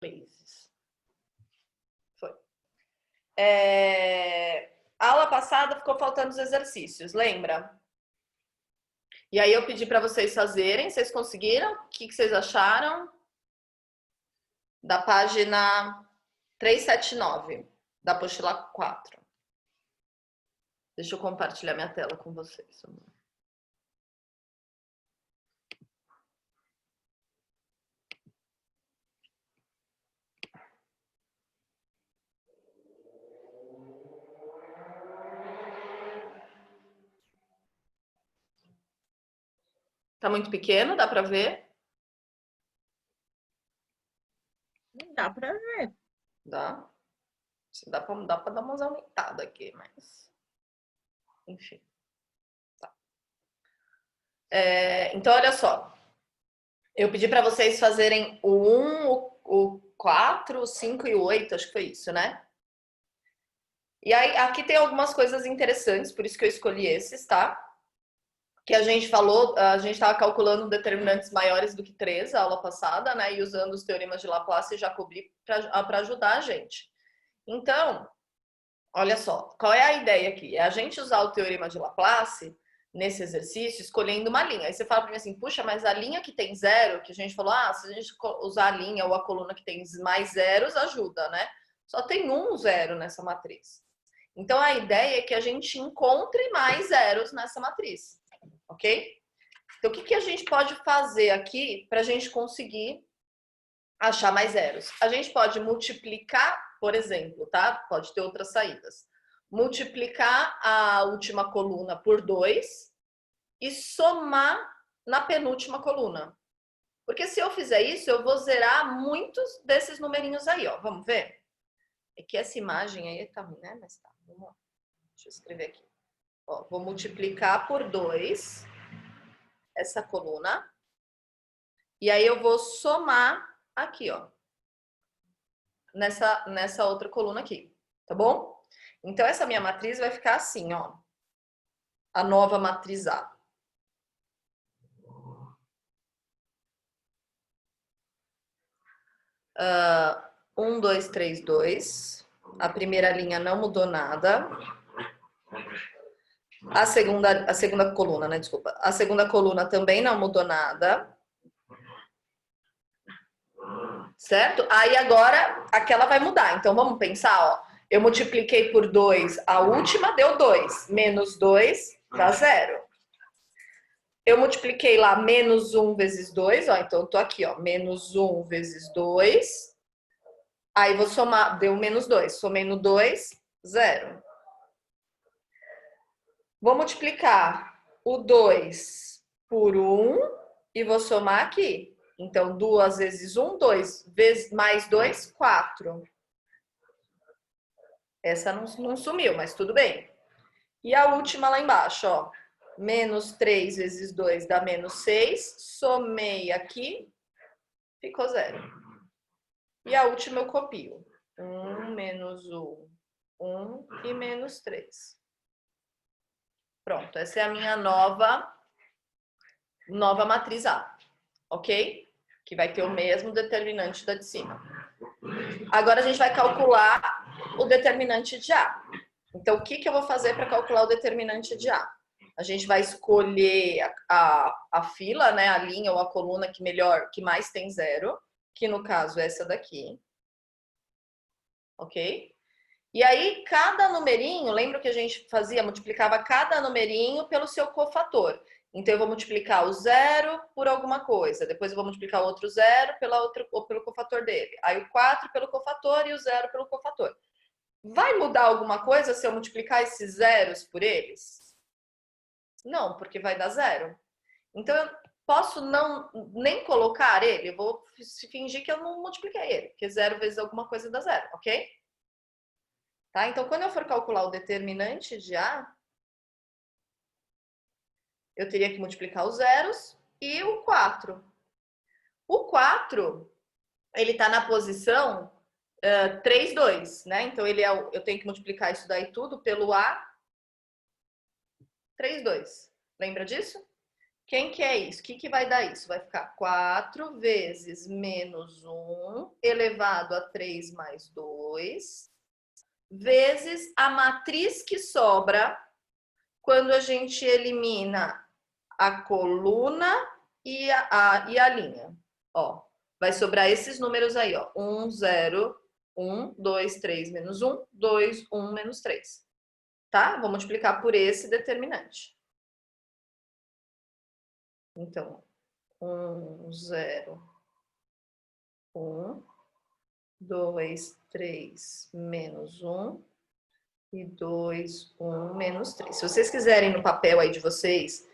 vezes. Foi. A aula passada ficou faltando os exercícios, lembra? E aí eu pedi para vocês fazerem, vocês conseguiram? O que vocês acharam? Da página 379, da apostila 4. Deixa eu compartilhar minha tela com vocês. Tá muito pequeno? Dá para ver? Dá para ver. Dá. Dá para dar umas aumentadas aqui, mas... Enfim. Tá. Então, olha só. Eu pedi para vocês fazerem o 1, o 4, o 5 e o 8, acho que foi isso, né? E aí, aqui tem algumas coisas interessantes, por isso que eu escolhi esses, tá? Que a gente falou, a gente estava calculando determinantes maiores do que 3 a aula passada, né? E usando os teoremas de Laplace e Jacobi para ajudar a gente. Então, olha só, qual é a ideia aqui? É a gente usar o teorema de Laplace nesse exercício, escolhendo uma linha. Aí você fala para mim assim, puxa, mas a linha que tem zero, que a gente falou, se a gente usar a linha ou a coluna que tem mais zeros, ajuda, né? Só tem um zero nessa matriz. Então, a ideia é que a gente encontre mais zeros nessa matriz, ok? Então, o que a gente pode fazer aqui para a gente conseguir achar mais zeros? A gente pode multiplicar, por exemplo, tá? Pode ter outras saídas. Multiplicar a última coluna por 2 e somar na penúltima coluna. Porque se eu fizer isso, eu vou zerar muitos desses numerinhos aí, ó. Vamos ver? É que essa imagem aí tá ruim, né? Mas tá, vamos lá. Deixa eu escrever aqui. Ó, vou multiplicar por 2 essa coluna. E aí eu vou somar aqui, ó. Nessa outra coluna aqui, tá bom? Então, essa minha matriz vai ficar assim, ó. A nova matriz A. 1, 2, 3, 2. A primeira linha não mudou nada. A segunda coluna, né? Desculpa. A segunda coluna também não mudou nada. Certo? Aí agora aquela vai mudar. Então vamos pensar, ó. Eu multipliquei por 2, a última deu 2. Menos 2 dá 0. Eu multipliquei lá menos 1 vezes 2, ó. Então eu tô aqui, ó. Menos 1 vezes 2. Aí vou somar, deu menos 2. Somei no 2, 0. Vou multiplicar o 2 por 1 e vou somar aqui. Então, 2 vezes 1, 2. Mais 2, 4. Essa não sumiu, mas tudo bem. E a última lá embaixo, ó. Menos 3 vezes 2 dá menos 6. Somei aqui, ficou 0. E a última eu copio. 1 menos 1, 1 e menos 3. Pronto, essa é a minha nova matriz A, ok? Que vai ter o mesmo determinante da de cima. Agora a gente vai calcular o determinante de A. Então, o que eu vou fazer para calcular o determinante de A? A gente vai escolher a fila, né, a linha ou a coluna que mais tem zero, que no caso é essa daqui. Ok? E aí, cada numerinho, lembra que a gente fazia? Multiplicava cada numerinho pelo seu cofator. Então, eu vou multiplicar o 0 por alguma coisa. Depois eu vou multiplicar o outro 0 pelo cofator dele. Aí o 4 pelo cofator e o 0 pelo cofator. Vai mudar alguma coisa se eu multiplicar esses zeros por eles? Não, porque vai dar 0. Então, eu posso nem colocar ele. Eu vou fingir que eu não multipliquei ele. Porque 0 vezes alguma coisa dá 0, ok? Tá? Então, quando eu for calcular o determinante de A, eu teria que multiplicar os zeros e o 4. O 4, ele está na posição 3, 2, né? Então, eu tenho que multiplicar isso daí tudo pelo A 3, 2. Lembra disso? Quem que é isso? O que vai dar isso? Vai ficar 4 vezes menos 1 elevado a 3 mais 2, vezes a matriz que sobra quando a gente elimina a coluna e a linha. Ó, vai sobrar esses números aí, ó. 1, 0, 1, 2, 3, menos 1, 2, 1, menos 3. Tá? Vou multiplicar por esse determinante. Então, 1, 0, 1, 2, 3, menos 1 e 2, 1, menos 3. Se vocês quiserem no papel aí de vocês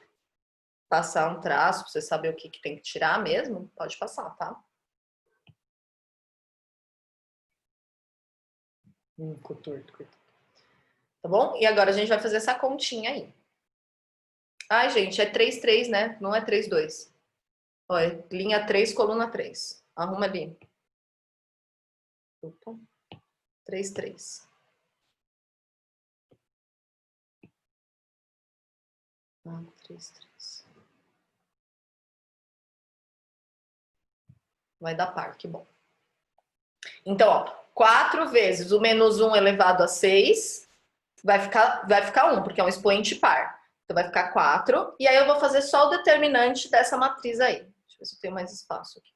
passar um traço para você saber o que tem que tirar mesmo, pode passar, tá? Ficou torto, coitado. Tá bom? E agora a gente vai fazer essa continha aí. Ai, gente, é 3, 3, né? Não é 3, 2. Olha, linha 3, coluna 3. Arruma ali. Opa. 3, 3. Ah, 3, 3. Vai dar par, que bom. Então, ó, 4 vezes o menos 1 elevado a 6 vai ficar 1, porque é um expoente par. Então, vai ficar 4. E aí, eu vou fazer só o determinante dessa matriz aí. Deixa eu ver se eu tenho mais espaço aqui.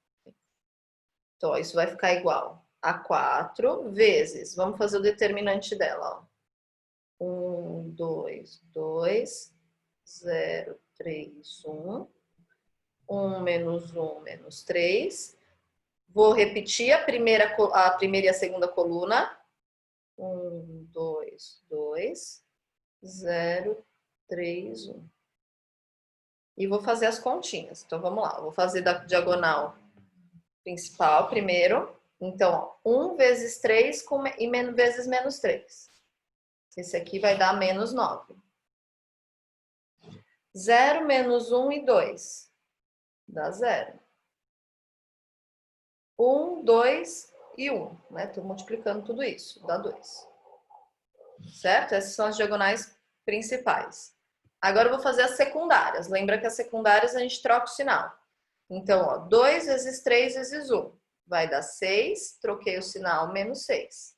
Então, ó, isso vai ficar igual a 4 vezes... Vamos fazer o determinante dela, ó. 1, 2, 2, 0, 3, 1. 1 menos 1, menos 3. Vou repetir a primeira e a segunda coluna. 1, 2, 2, 0, 3, 1. E vou fazer as continhas. Então, vamos lá. Vou fazer da diagonal principal primeiro. Então, ó, 1 vezes 3 vezes menos 3. Esse aqui vai dar menos 9. 0 menos 1 e 2. Dá 0. 1, 2 e 1. Né? Estou multiplicando tudo isso. Dá 2. Certo? Essas são as diagonais principais. Agora eu vou fazer as secundárias. Lembra que as secundárias a gente troca o sinal. Então, ó, 2 vezes 3 vezes 1. Vai dar 6. Troquei o sinal, menos 6.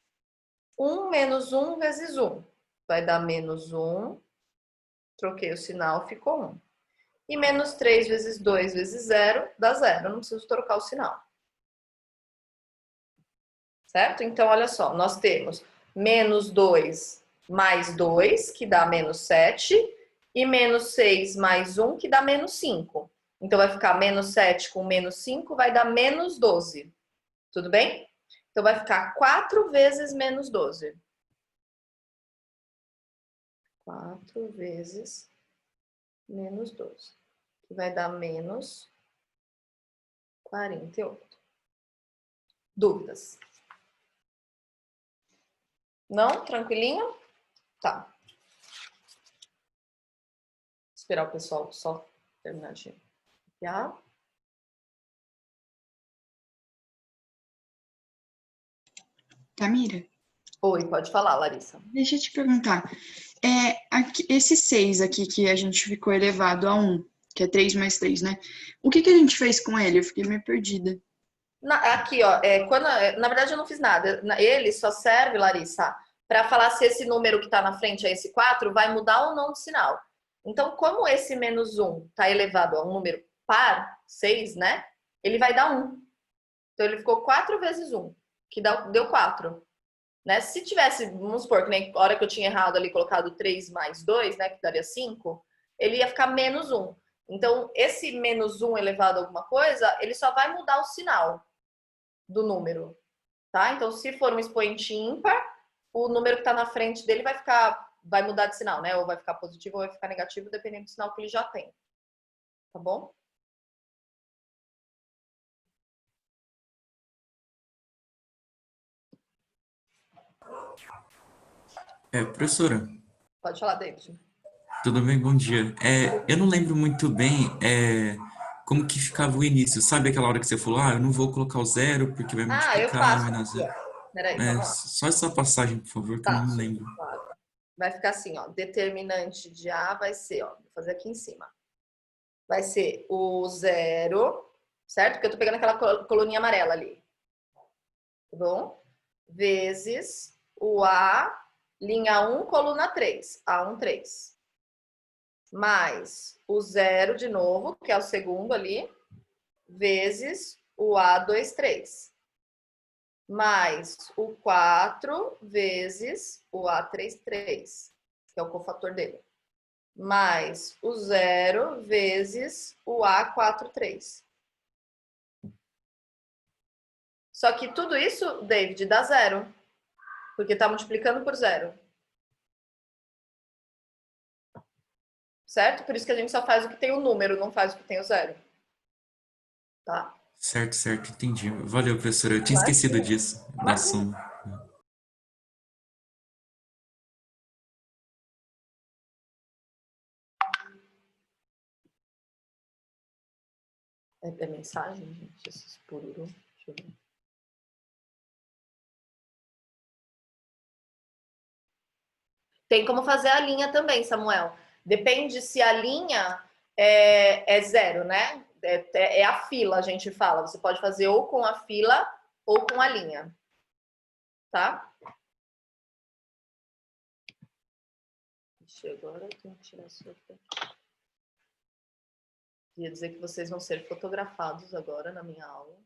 1 menos 1 vezes 1. Vai dar menos 1. Troquei o sinal, ficou 1. E menos 3 vezes 2 vezes 0 dá 0. Eu não preciso trocar o sinal. Certo? Então, olha só. Nós temos menos 2 mais 2, que dá menos 7. E menos 6 mais 1, que dá menos 5. Então, vai ficar menos 7 com menos 5, vai dar menos 12. Tudo bem? Então, vai ficar 4 vezes menos 12. 4 vezes menos 12. Que vai dar menos 48. Dúvidas? Não? Tranquilinho? Tá. Esperar o pessoal só terminar de copiar. Tamira, Oi, pode falar, Larissa. deixa eu te perguntar. Esse 6 aqui que a gente ficou elevado a 1, que é 3 mais 3, né? O que a gente fez com ele? Eu fiquei meio perdida. Aqui, ó, na verdade eu não fiz nada. Ele só serve, Larissa, para falar se esse número que está na frente, esse 4, vai mudar ou não de sinal. Então, como esse menos 1 está elevado a um número par, 6, né? Ele vai dar 1. Então, ele ficou 4 vezes 1, que deu 4. Né? Se tivesse, vamos supor, que nem a hora que eu tinha errado ali, colocado 3 mais 2, né, que daria 5, ele ia ficar menos 1. Então, esse menos 1 elevado a alguma coisa, ele só vai mudar o sinal do número, tá? Então, se for um expoente ímpar, o número que está na frente dele vai mudar de sinal, né? Ou vai ficar positivo ou vai ficar negativo, dependendo do sinal que ele já tem. Tá bom? Professora, Pode falar, David. tudo bem? Bom dia. Eu não lembro muito bem como que ficava o início. Sabe aquela hora que você falou, eu não vou colocar o zero porque vai Eu multiplicar, passo vai dar aqui, zero. ó. Peraí, vamos lá. Só essa passagem, por favor, que eu não Passo, lembro. claro. Vai ficar assim, ó. Determinante de A vai ser, ó. Vou fazer aqui em cima. vai ser o 0, certo? Porque eu tô pegando aquela coluninha amarela ali. Tá bom? Vezes o A, linha 1, coluna 3. A1, 3. Mais o 0 de novo, que é o segundo ali, vezes o A2, 3. Mais o 4 vezes o A3, 3, que é o cofator dele. Mais o 0 vezes o A4, 3. Só que tudo isso, David, dá 0. Porque está multiplicando por 0. Certo? Por isso que a gente só faz o que tem o número, não faz o que tem o 0. Tá? Certo, certo, entendi. Valeu, professora. Eu tinha esquecido disso, da soma. É mensagem, gente? Esses pururu. Deixa eu ver. Tem como fazer a linha também, Samuel. Depende se a linha é 0, né? É a fila, a gente fala. Você pode fazer ou com a fila ou com a linha. Tá? Agora eu tenho que tirar isso aqui. Queria dizer que vocês vão ser fotografados agora na minha aula.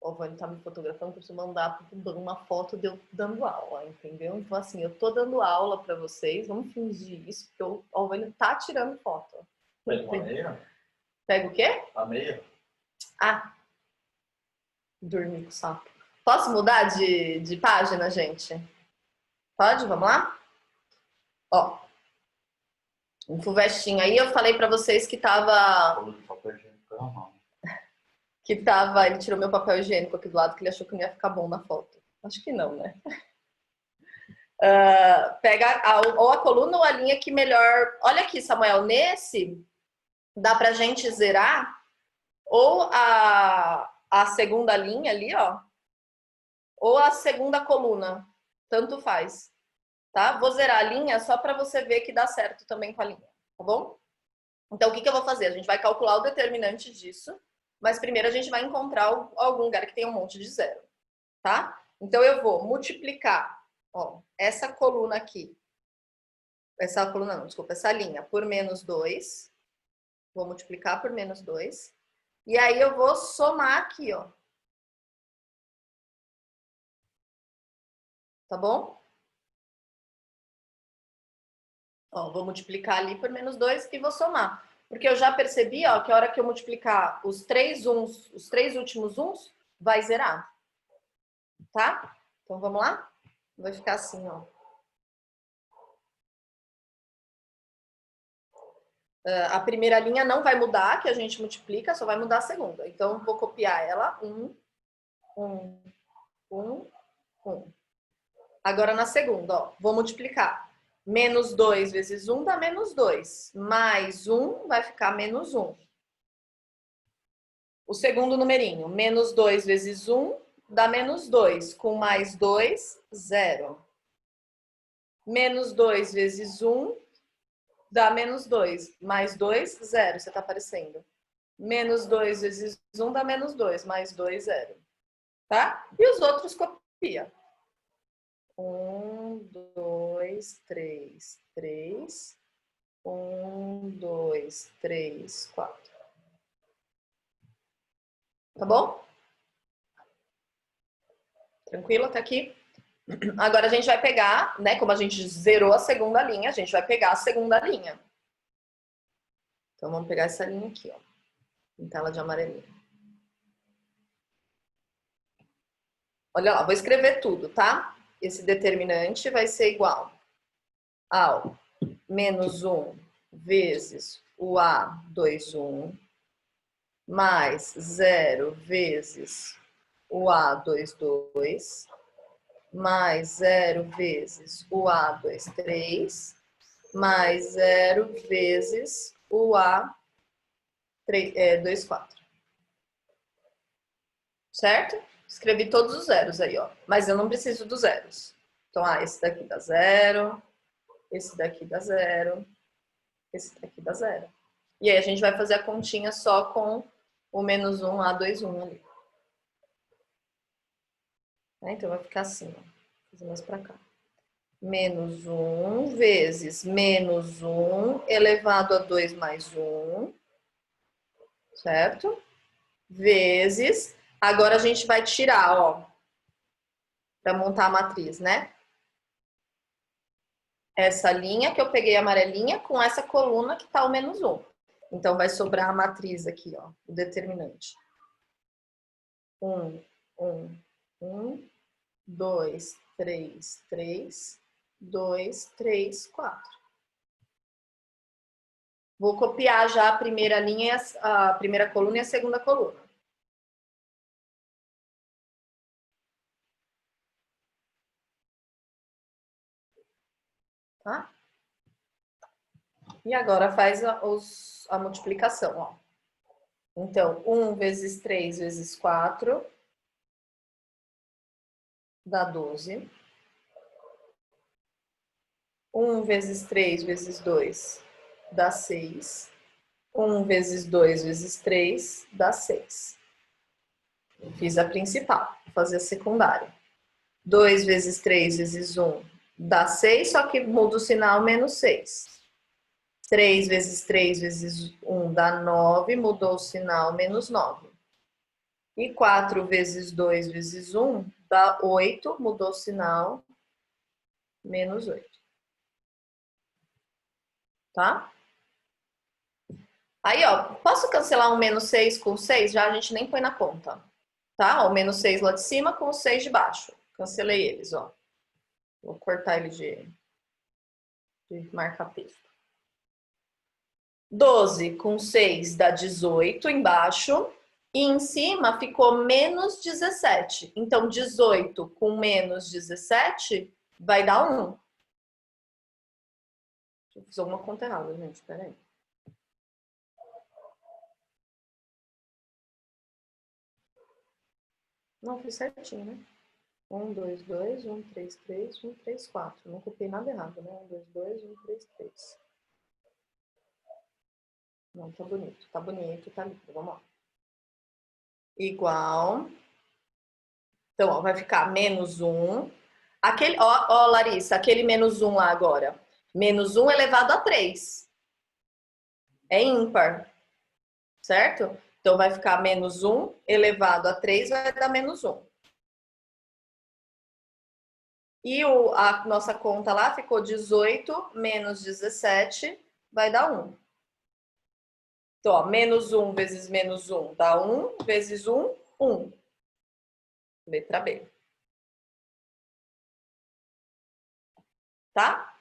O Vânia tá me fotografando, que eu preciso mandar uma foto de eu dando aula, entendeu? Então, assim, eu tô dando aula para vocês, vamos fingir isso, porque o Vânia tá tirando foto. Pega uma meia? Pega o quê? A meia? Ah, dormi com o sapo. Posso mudar de página, gente? Pode? Vamos lá? Ó, um fuvestinho. Aí eu falei para vocês que tava... Ele tirou meu papel higiênico aqui do lado, que ele achou que não ia ficar bom na foto. Acho que não, né? Pega ou a coluna ou a linha que melhor... Olha aqui, Samuel, nesse dá pra gente zerar ou a segunda linha ali, ó, ou a segunda coluna. Tanto faz, tá? Vou zerar a linha só pra você ver que dá certo também com a linha, tá bom? Então, o que eu vou fazer? A gente vai calcular o determinante disso, mas primeiro a gente vai encontrar algum lugar que tem um monte de 0, tá? Então, eu vou multiplicar, ó, essa coluna aqui, essa coluna não, desculpa, essa linha por menos 2, vou multiplicar por menos 2, e aí eu vou somar aqui, ó. Tá bom? Ó, vou multiplicar ali por menos 2 e vou somar. Porque eu já percebi, ó, que a hora que eu multiplicar os três últimos uns, vai zerar. Tá? Então, vamos lá? Vai ficar assim, ó. A primeira linha não vai mudar, que a gente multiplica, só vai mudar a segunda. Então, vou copiar ela. 1. Agora, na segunda, ó, vou multiplicar. Menos 2 vezes 1 dá menos 2. Mais 1 vai ficar menos 1. O segundo numerinho, menos 2 vezes 1 dá menos 2. Com mais 2, 0. Menos 2 vezes 1 dá menos 2. Mais 2, 0. Você está aparecendo. Menos 2 vezes 1 dá menos 2. Mais 2, 0. Tá? E os outros copia. 1, 2, 3, 3. 1, 2, 3, 4. Tá bom? Tranquilo até aqui? Agora a gente vai pegar, né? Como a gente zerou a segunda linha, a gente vai pegar a segunda linha. Então vamos pegar essa linha aqui, ó. Pintar ela de amarelinho. Olha lá, vou escrever tudo, tá? Esse determinante vai ser igual ao menos 1 vezes o A21 mais 0 vezes o A22 mais 0 vezes o A23 mais 0 vezes o A24. Certo? Escrevi todos os zeros aí, ó. Mas eu não preciso dos zeros. Então, esse daqui dá 0, esse daqui dá 0, esse daqui dá 0. E aí a gente vai fazer a continha só com o menos 1, A21 ali. Então vai ficar assim, ó. Vou fazer mais pra cá. Menos 1 vezes menos 1 elevado a 2 mais 1, certo? Vezes, agora a gente vai tirar, ó, para montar a matriz, né? Essa linha que eu peguei amarelinha com essa coluna que tá o menos 1. Então vai sobrar a matriz aqui, ó, o determinante. 1, 1, 1, 2, 3, 3, 2, 3, 4. Vou copiar já a primeira linha, a primeira coluna e a segunda coluna. Tá? E agora faz a multiplicação, ó. Então, 1 vezes 3 vezes 4 dá 12. 1 vezes 3 vezes 2 dá 6. 1 vezes 2 vezes 3 dá 6. Fiz a principal, vou fazer a secundária. 2 vezes 3 vezes 1 dá 6, só que muda o sinal menos 6. 3 vezes 3 vezes 1 dá 9, mudou o sinal menos 9. E 4 vezes 2 vezes 1 dá 8, mudou o sinal menos 8. Tá? Aí, ó, posso cancelar um menos 6 com 6? Já a gente nem põe na conta. Tá? O menos 6 lá de cima com o 6 de baixo. Cancelei eles, ó. Vou cortar ele de marca-texto. 12 com 6 dá 18 embaixo. E em cima ficou menos 17. Então, 18 com menos 17 vai dar 1. Eu fiz alguma conta errada, gente. Espera aí. Não, fiz certinho, né? 1, 2, 2, 1, 3, 3, 1, 3, 4. Não copiei nada errado, né? 1, 2, 2, 1, 3, 3. Não, tá bonito. Tá bonito, tá lindo. Vamos lá. Igual. Então, ó, vai ficar menos 1. Aquele, ó, Larissa, aquele menos 1 lá agora. Menos 1 elevado a 3. É ímpar, certo? Então, vai ficar menos 1 elevado a 3 vai dar menos 1. E a nossa conta lá ficou 18 menos 17 vai dar 1. Então, ó, menos 1 vezes menos 1 dá 1, vezes 1, 1. Letra B. Tá?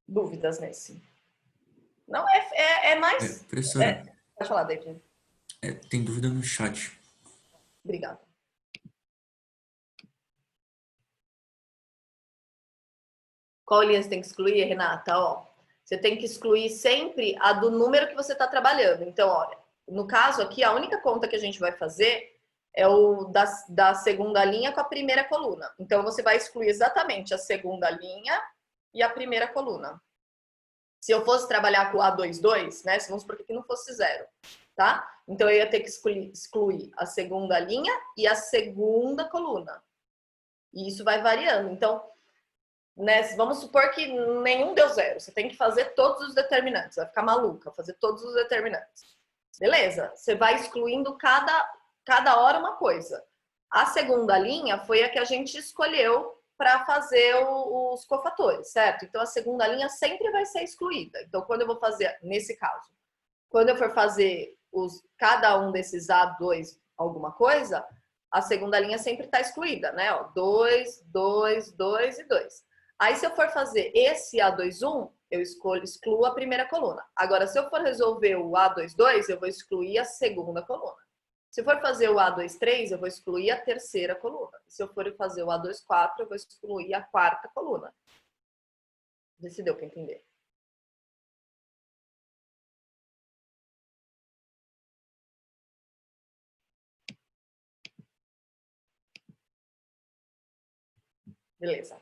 Dúvidas nesse? Não, é mais... Professora, pode falar, David. tem dúvida no chat. Obrigada. Qual linha você tem que excluir, Renata? Ó, você tem que excluir sempre a do número que você está trabalhando. Então, olha, no caso aqui, a única conta que a gente vai fazer é o da segunda linha com a primeira coluna. Então, você vai excluir exatamente a segunda linha e a primeira coluna. Se eu fosse trabalhar com o A22, né? Vamos supor que aqui não fosse 0, tá? Então, eu ia ter que excluir a segunda linha e a segunda coluna. E isso vai variando. Então, né, vamos supor que nenhum deu 0. Você tem que fazer todos os determinantes. Vai ficar maluca, fazer todos os determinantes. Beleza, você vai excluindo cada hora uma coisa. A segunda linha foi a que a gente escolheu para fazer os cofatores, certo? Então, a segunda linha sempre vai ser excluída. Então, quando eu vou fazer, nesse caso, quando eu for fazer cada um desses A2 alguma coisa, a segunda linha sempre está excluída, né? 2, 2, 2 e 2. Aí, se eu for fazer esse A21, eu excluo a primeira coluna. Agora, se eu for resolver o A22, eu vou excluir a segunda coluna. Se eu for fazer o A23, eu vou excluir a terceira coluna. Se eu for fazer o A24, eu vou excluir a quarta coluna. Vê se deu para entender. Beleza.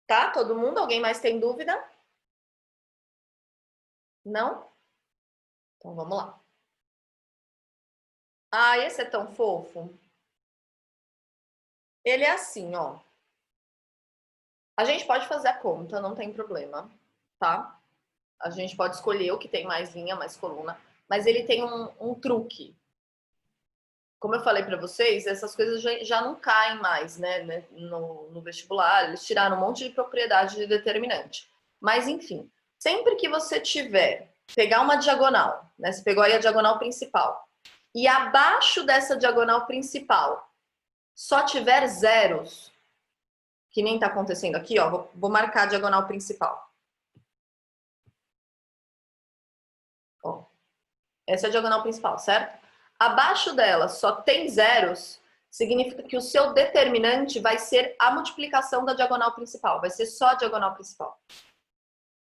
Tá? Todo mundo? Alguém mais tem dúvida? Não? Então vamos lá. Ah, esse é tão fofo. Ele é assim, ó. A gente pode fazer a conta, não tem problema, tá? A gente pode escolher o que tem mais linha, mais coluna, mas ele tem um truque. Como eu falei para vocês, essas coisas já não caem mais, né, no vestibular. Eles tiraram um monte de propriedade de determinante. Mas, enfim, sempre que você tiver, pegar uma diagonal, né? Você pegou aí a diagonal principal, e abaixo dessa diagonal principal só tiver zeros, que nem tá acontecendo aqui, ó, vou marcar a diagonal principal. Ó, essa é a diagonal principal, certo? Abaixo dela só tem zeros, significa que o seu determinante vai ser a multiplicação da diagonal principal, vai ser só a diagonal principal.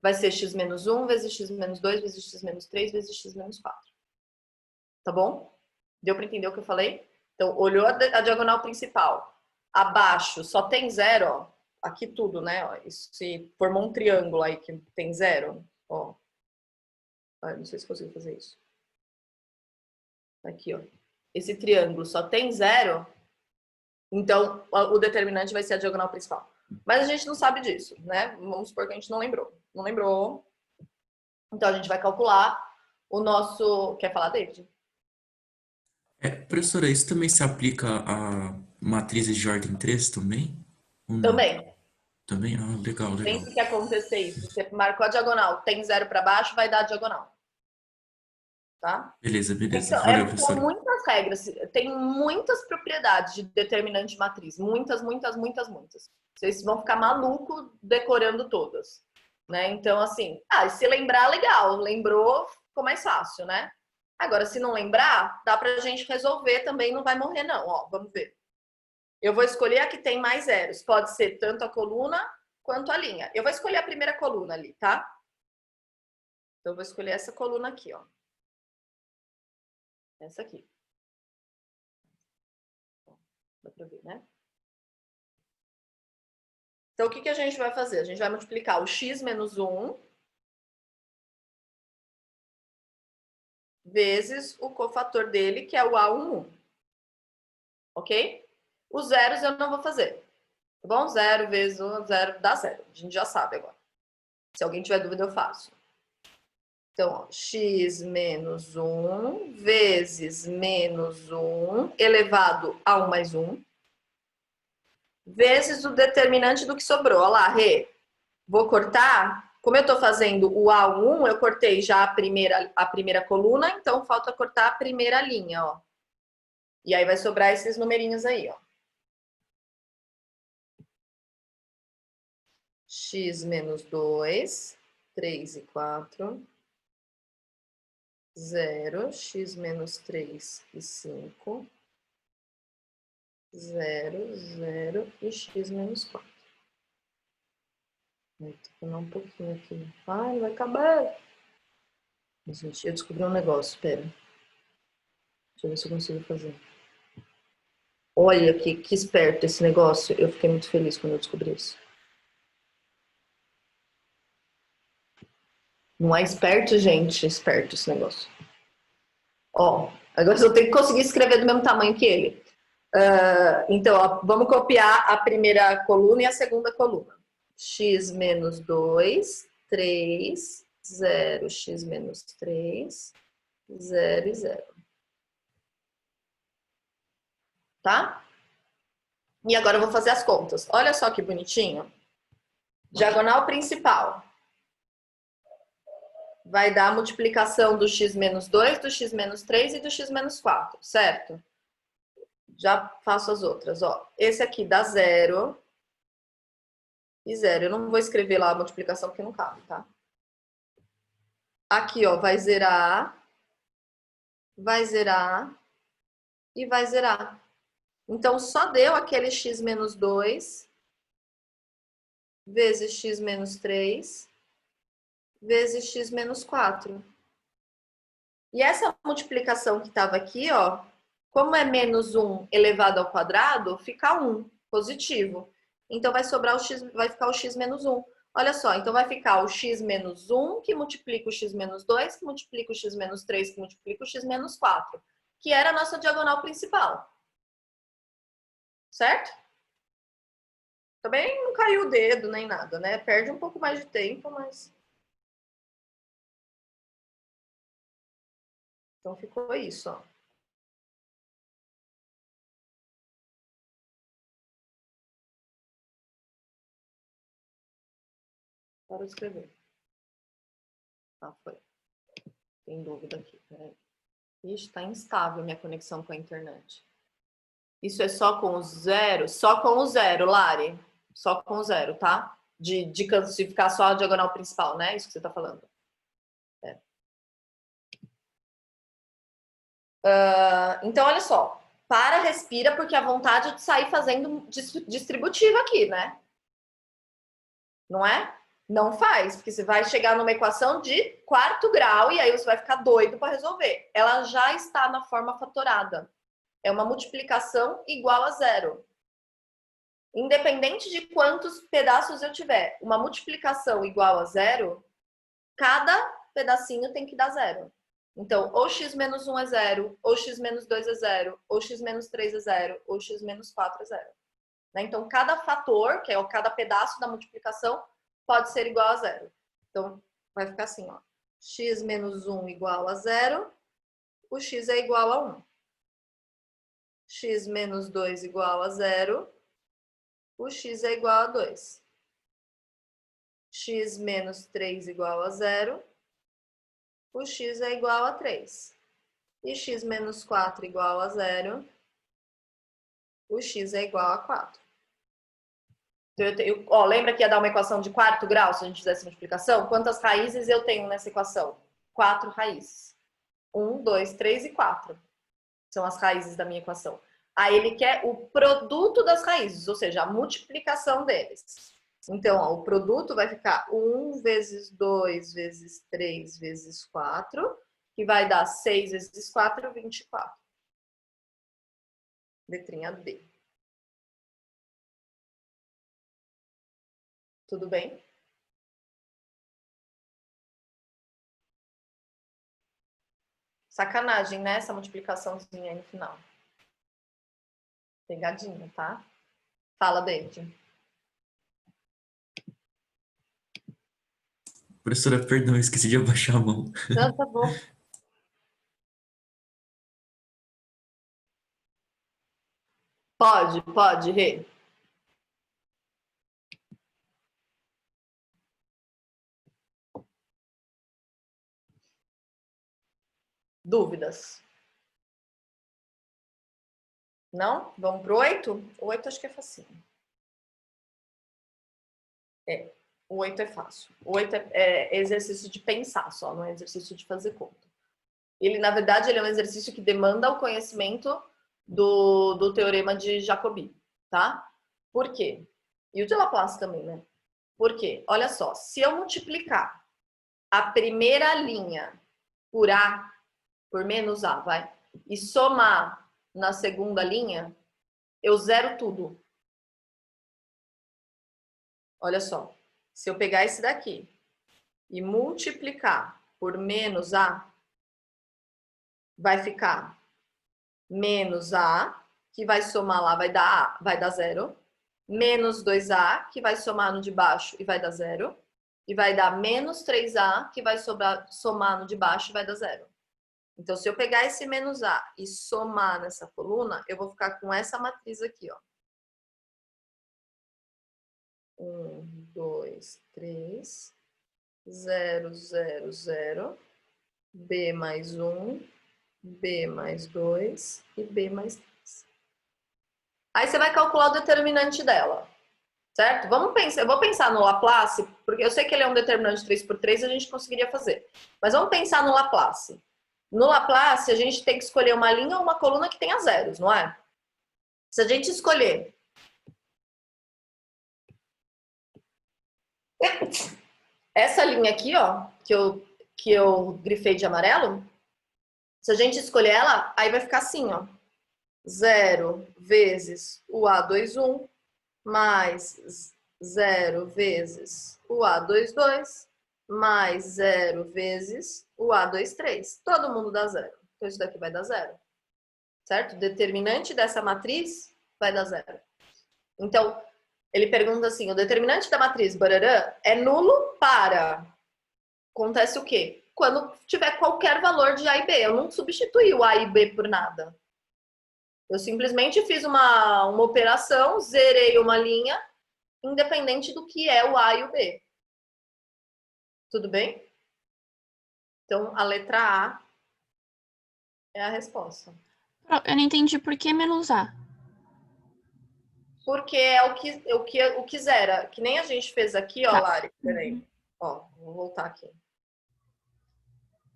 Vai ser x menos 1 vezes x menos 2 vezes x menos 3 vezes x menos 4. Tá bom? Deu para entender o que eu falei? Então, olhou a diagonal principal. Abaixo só tem zero, ó. Aqui tudo, né? Ó, isso se formou um triângulo aí que tem zero. Ó. Não sei se consigo fazer isso. Aqui, ó. Esse triângulo só tem zero, então o determinante vai ser a diagonal principal. Mas a gente não sabe disso, né? Vamos supor que a gente não lembrou. Não lembrou. Então a gente vai calcular o nosso... Quer falar, David? Professora, isso também se aplica a matrizes de ordem 3 também? Ou não? Também. Também? Ah, legal, legal. Sempre que acontecer isso, você marcou a diagonal, tem zero para baixo, vai dar a diagonal. Tá? Beleza, beleza. Então, Valeu, são professora. muitas regras, tem muitas propriedades de determinante de matriz. Muitas. Vocês vão ficar malucos decorando todas. Né? Então, assim, se lembrar, legal. Lembrou, ficou mais fácil, né? Agora, se não lembrar, dá pra gente resolver também, não vai morrer, não. Ó, vamos ver. Eu vou escolher a que tem mais zeros. Pode ser tanto a coluna quanto a linha. Eu vou escolher a primeira coluna ali, tá? Então, eu vou escolher essa coluna aqui, ó. Essa aqui. Dá pra ver, né? Então, o que a gente vai fazer? A gente vai multiplicar o x menos 1 vezes o cofator dele, que é o A11. Ok? Os zeros eu não vou fazer. Tá bom? 0 vezes 1, 0 dá 0. A gente já sabe agora. Se alguém tiver dúvida, eu faço. Então, ó, x menos 1 vezes menos 1 elevado a 1 mais 1 vezes o determinante do que sobrou. Olha lá, Rê. Vou cortar. Como eu estou fazendo o A1, eu cortei já a primeira coluna, então falta cortar a primeira linha, ó. E aí vai sobrar esses numerinhos aí, ó. X menos 2, 3 e 4, 0, x menos 3 e 5, 0, 0 e x menos 4. Vou tomar um pouquinho aqui. Ai, vai acabar. Gente, eu descobri um negócio, espera. Deixa eu ver se eu consigo fazer. Olha que esperto esse negócio. Eu fiquei muito feliz quando eu descobri isso. Não é esperto, gente? É esperto esse negócio. Ó, agora eu tenho que conseguir escrever do mesmo tamanho que ele. Então, ó, vamos copiar a primeira coluna e a segunda coluna. X menos 2, 3, 0, x menos 3, 0 e 0. Tá? E agora eu vou fazer as contas. Olha só que bonitinho. Diagonal principal. Vai dar a multiplicação do x menos 2, do x menos 3 e do x menos 4, certo? Já faço as outras, ó. Esse aqui dá 0 e 0. Eu não vou escrever lá a multiplicação porque não cabe, tá? Aqui, ó, vai zerar e vai zerar. Então, só deu aquele x menos 2 vezes x menos 3 vezes x menos 4. E essa multiplicação que estava aqui, ó, como é menos 1 elevado ao quadrado, fica 1, positivo. Então vai sobrar o x, vai ficar o x menos 1. Olha só, então vai ficar o x menos 1, que multiplica o x menos 2, que multiplica o x menos 3, que multiplica o x menos 4, que era a nossa diagonal principal. Certo? Também não caiu o dedo nem nada, né? Perde um pouco mais de tempo, mas... Então ficou isso, ó. Para de escrever. Ah, foi. Tem dúvida aqui, peraí. Ixi, tá instável minha conexão com a internet. Isso é só com o zero? Só com o zero, Lari. Só com o zero, tá? De ficar só a diagonal principal, né? Isso que você tá falando. É. Então, olha só. Para, respira, porque a vontade é de sair fazendo distributiva aqui, né? Não é? Não faz, porque você vai chegar numa equação de quarto grau e aí você vai ficar doido para resolver. Ela já está na forma fatorada. É uma multiplicação igual a zero. Independente de quantos pedaços eu tiver, uma multiplicação igual a zero, cada pedacinho tem que dar zero. Então, ou x menos 1 é zero, ou x menos 2 é zero, ou x menos 3 é zero, ou x menos 4 é zero. Então, cada fator, que é cada pedaço da multiplicação, pode ser igual a zero. Então, vai ficar assim, ó. X menos 1 igual a zero, o x é igual a 1. X menos 2 igual a zero, o x é igual a 2. X menos 3 igual a zero, o x é igual a 3. E x menos 4 igual a zero, o x é igual a 4. Então, lembra que ia dar uma equação de quarto grau, se a gente fizesse multiplicação? Quantas raízes eu tenho nessa equação? 4 raízes. 1, 2, 3 e 4. São as raízes da minha equação. Aí ele quer o produto das raízes, ou seja, a multiplicação deles. Então, ó, o produto vai ficar 1 vezes 2 vezes 3 vezes 4, que vai dar 6 vezes 4, 24. Letrinha D. Tudo bem? Sacanagem, né? Essa multiplicaçãozinha aí no final. Pegadinha, tá? Fala, David. Professora, perdão, eu esqueci de abaixar a mão. Não, tá bom. Pode, Rê. Dúvidas? Não? Vamos pro 8? O 8 acho que é facinho. O 8 é fácil. O 8 é exercício de pensar só, não é exercício de fazer conta. Ele, na verdade, ele é um exercício que demanda o conhecimento do teorema de Jacobi, tá? Por quê? E o de Laplace também, né? Por quê? Olha só, se eu multiplicar a primeira linha por A, por menos A, vai, e somar na segunda linha, eu zero tudo. Olha só, se eu pegar esse daqui e multiplicar por menos A, vai ficar menos A, que vai somar lá, vai dar zero, menos 2A, que vai somar no de baixo e vai dar zero, e vai dar menos 3A, que vai somar no de baixo e vai dar zero. Então, se eu pegar esse menos A e somar nessa coluna, eu vou ficar com essa matriz aqui, ó. 1, 2, 3, 0, 0, 0, B mais 1, B mais 2 e B mais 3. Aí você vai calcular o determinante dela, certo? Vamos pensar, eu vou pensar no Laplace, porque eu sei que ele é um determinante 3 por 3, a gente conseguiria fazer. Mas vamos pensar no Laplace. No Laplace, a gente tem que escolher uma linha ou uma coluna que tenha zeros, não é? Se a gente escolher essa linha aqui, ó, que eu grifei de amarelo, se a gente escolher ela, aí vai ficar assim, ó. 0 vezes o A21 mais 0 vezes o A22 mais 0 vezes o A23. Todo mundo dá zero. Então, isso daqui vai dar zero. Certo? O determinante dessa matriz vai dar zero. Então, ele pergunta assim, o determinante da matriz barará é nulo para... Acontece o quê? Quando tiver qualquer valor de A e B. Eu não substituí o A e B por nada. Eu simplesmente fiz uma operação, zerei uma linha, independente do que é o A e o B. Tudo bem? Então, a letra A é a resposta. Eu não entendi por que menos A. Porque é o que zera. Que nem a gente fez aqui, ó, Tá. Lari. Peraí. Ó, vou voltar aqui.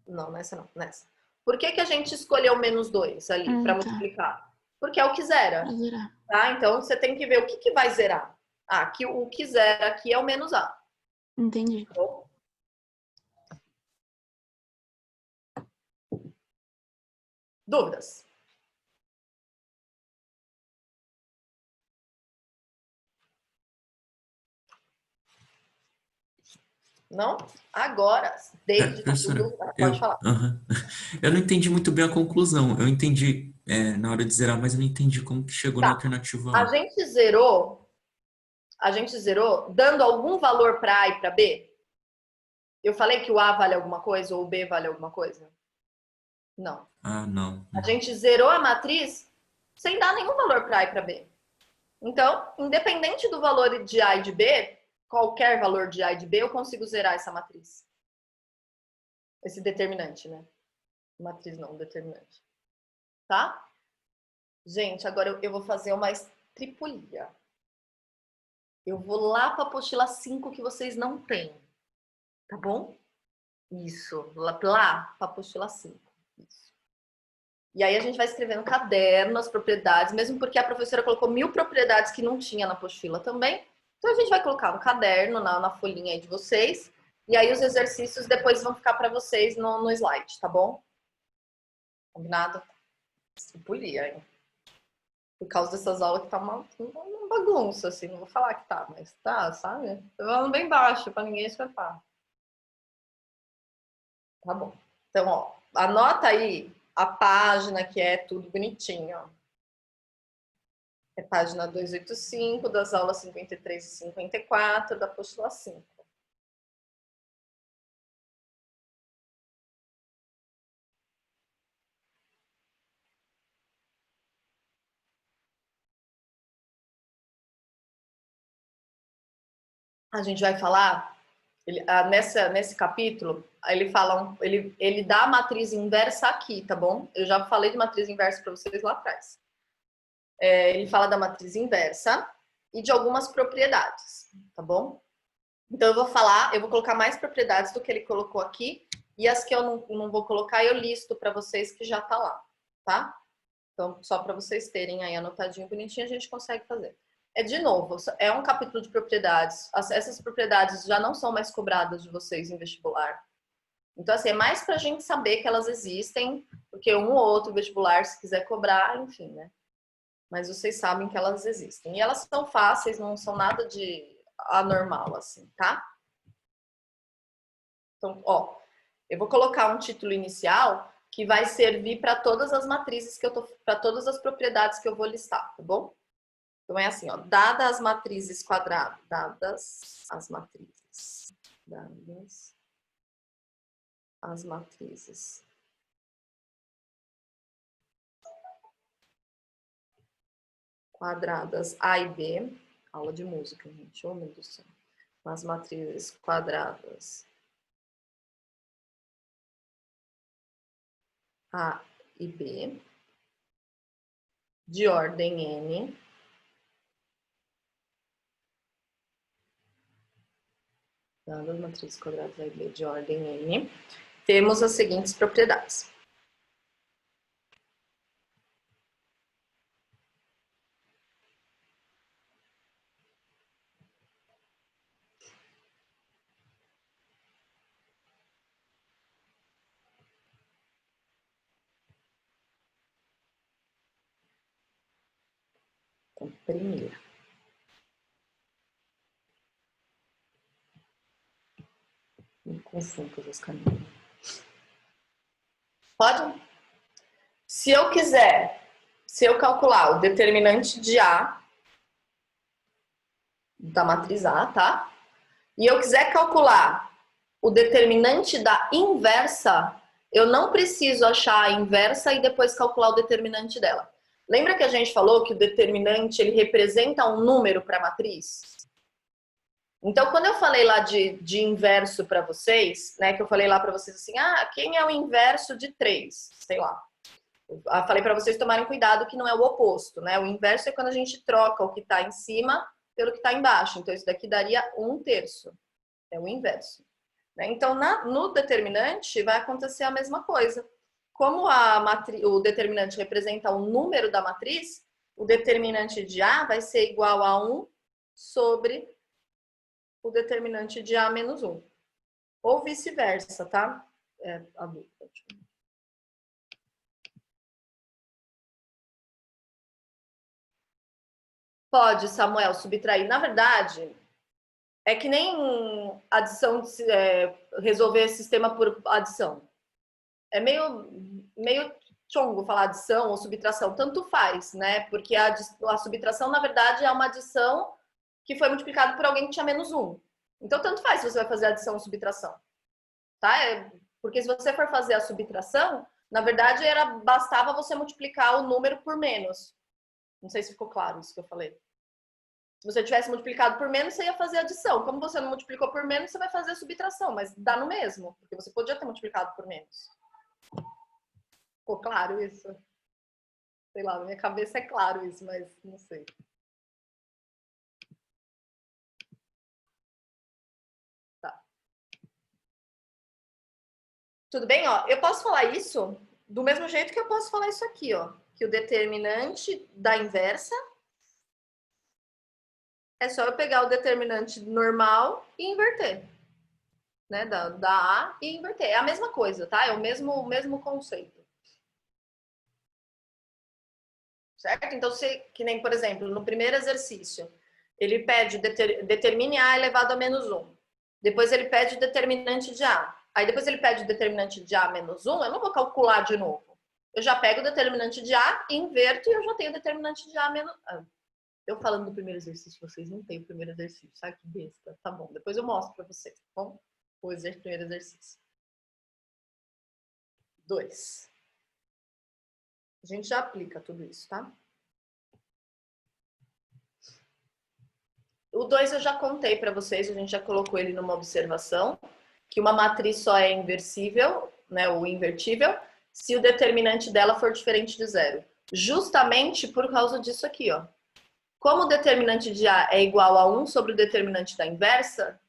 Não, nessa não, nessa. Por que a gente escolheu menos 2 ali para Tá. multiplicar? Porque é o que zera. Pra zerar. Tá? Então, você tem que ver o que vai zerar. Ah, que o que zera aqui é o menos A. Entendi. Tá bom? Dúvidas? Não? Agora, David, tá Professora, tudo. Pode falar. eu não entendi muito bem a conclusão. Eu entendi na hora de zerar, mas eu não entendi como que chegou na Tá. alternativa A A. gente zerou dando algum valor para A e para B? Eu falei que o A vale alguma coisa ou o B vale alguma coisa? Não. Ah, não. A gente zerou a matriz sem dar nenhum valor para A e para B. Então, independente do valor de A e de B, qualquer valor de A e de B, eu consigo zerar essa matriz. Esse determinante, né? Matriz não, determinante. Tá? Gente, agora eu vou fazer uma estripulia. Eu vou lá para a apostila 5 que vocês não têm. Tá bom? Isso. Lá para a apostila 5. Isso. E aí a gente vai escrever no caderno as propriedades, mesmo porque a professora colocou 1000 propriedades que não tinha na apostila também. Então a gente vai colocar no caderno, na folhinha aí de vocês. E aí os exercícios depois vão ficar para vocês no slide, tá bom? Combinado? Estripulia, hein? Por causa dessas aulas que tá uma bagunça, assim. Não vou falar que tá, mas tá, sabe? Tô falando bem baixo para ninguém escapar. Tá bom. Então, ó, anota aí a página que é tudo bonitinho, ó. É página 285 das aulas 53 e 54 da apostila 5. A gente vai falar, nesse capítulo, ele fala, ele dá a matriz inversa aqui, tá bom? Eu já falei de matriz inversa para vocês lá atrás. Ele fala da matriz inversa e de algumas propriedades, tá bom? Então eu vou colocar mais propriedades do que ele colocou aqui, e as que eu não vou colocar, eu listo para vocês que já tá lá, tá? Então, só para vocês terem aí anotadinho, bonitinho, a gente consegue fazer. De novo, é um capítulo de propriedades. Essas propriedades já não são mais cobradas de vocês em vestibular. Então, assim, é mais para a gente saber que elas existem, porque um ou outro vestibular, se quiser cobrar, enfim, né? Mas vocês sabem que elas existem. E elas são fáceis, não são nada de anormal, assim, tá? Então, ó, eu vou colocar um título inicial que vai servir para todas as matrizes que eu tô, para todas as propriedades que eu vou listar, tá bom? Então é assim, ó, dadas as matrizes quadradas, dadas as matrizes quadradas A e B, aula de música, gente, oh meu Deus do céu. As matrizes quadradas A e B, de ordem N, dadas as matrizes quadradas A e B de ordem N, temos as seguintes propriedades. Então, primeira. Confundo as canetas. Pode? Se eu calcular o determinante de A da matriz A, tá? E eu quiser calcular o determinante da inversa, eu não preciso achar a inversa e depois calcular o determinante dela. Lembra que a gente falou que o determinante ele representa um número para a matriz? Então, quando eu falei lá de inverso para vocês, né, que eu falei lá para vocês assim, quem é o inverso de 3? Sei lá. Eu falei para vocês tomarem cuidado que não é o oposto, né? O inverso é quando a gente troca o que está em cima pelo que está embaixo. Então, isso daqui daria 1/3. É o inverso. Né? Então, no determinante, vai acontecer a mesma coisa. Como o determinante representa o número da matriz, o determinante de A vai ser igual a 1 sobre o determinante de A menos 1. Ou vice-versa, tá? A dúvida. Pode, Samuel, subtrair. Na verdade, é que nem adição, resolver sistema por adição. É meio chongo falar adição ou subtração. Tanto faz, né? Porque a subtração, na verdade, é uma adição que foi multiplicado por alguém que tinha menos 1. Então, tanto faz se você vai fazer adição ou subtração. Tá? Porque se você for fazer a subtração, na verdade, bastava você multiplicar o número por menos. Não sei se ficou claro isso que eu falei. Se você tivesse multiplicado por menos, você ia fazer adição. Como você não multiplicou por menos, você vai fazer a subtração, mas dá no mesmo, porque você podia ter multiplicado por menos. Ficou claro isso? Sei lá, na minha cabeça é claro isso, mas não sei. Tá. Tudo bem? Ó, eu posso falar isso do mesmo jeito que eu posso falar isso aqui, ó. Que o determinante da inversa é só eu pegar o determinante normal e inverter. Né? Da A e inverter. É a mesma coisa, tá? É o mesmo conceito. Certo? Então, que nem, por exemplo, no primeiro exercício, ele pede determine A elevado a menos 1. Depois ele pede o determinante de A. Aí depois ele pede o determinante de A menos 1, eu não vou calcular de novo. Eu já pego o determinante de A, inverto e eu já tenho o determinante de A menos... Eu falando do primeiro exercício, vocês não têm o primeiro exercício. Sabe que besta? Tá bom, depois eu mostro pra vocês, tá bom? O primeiro exercício. 2. A gente já aplica tudo isso, tá? O 2 eu já contei para vocês, a gente já colocou ele numa observação, que uma matriz só é inversível, né, ou invertível, se o determinante dela for diferente de 0. Justamente por causa disso aqui, ó. Como o determinante de A é igual a 1 sobre o determinante da inversa,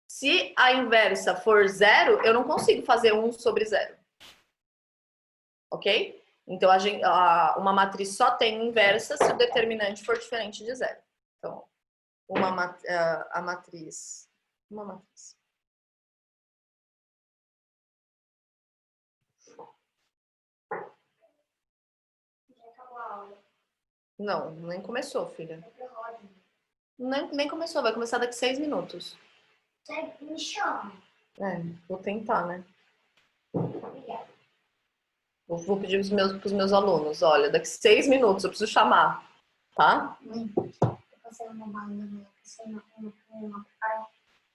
se a inversa for 0, eu não consigo fazer 1 sobre 0. Ok? Então, uma matriz só tem inversa se o determinante for diferente de 0. Então, uma matriz. Já acabou a aula. Não, nem começou, filha. Nem começou, vai começar daqui 6 minutos. Me chama. Vou tentar, né? Obrigada. Vou pedir pros meus alunos, olha, daqui 6 minutos eu preciso chamar, tá?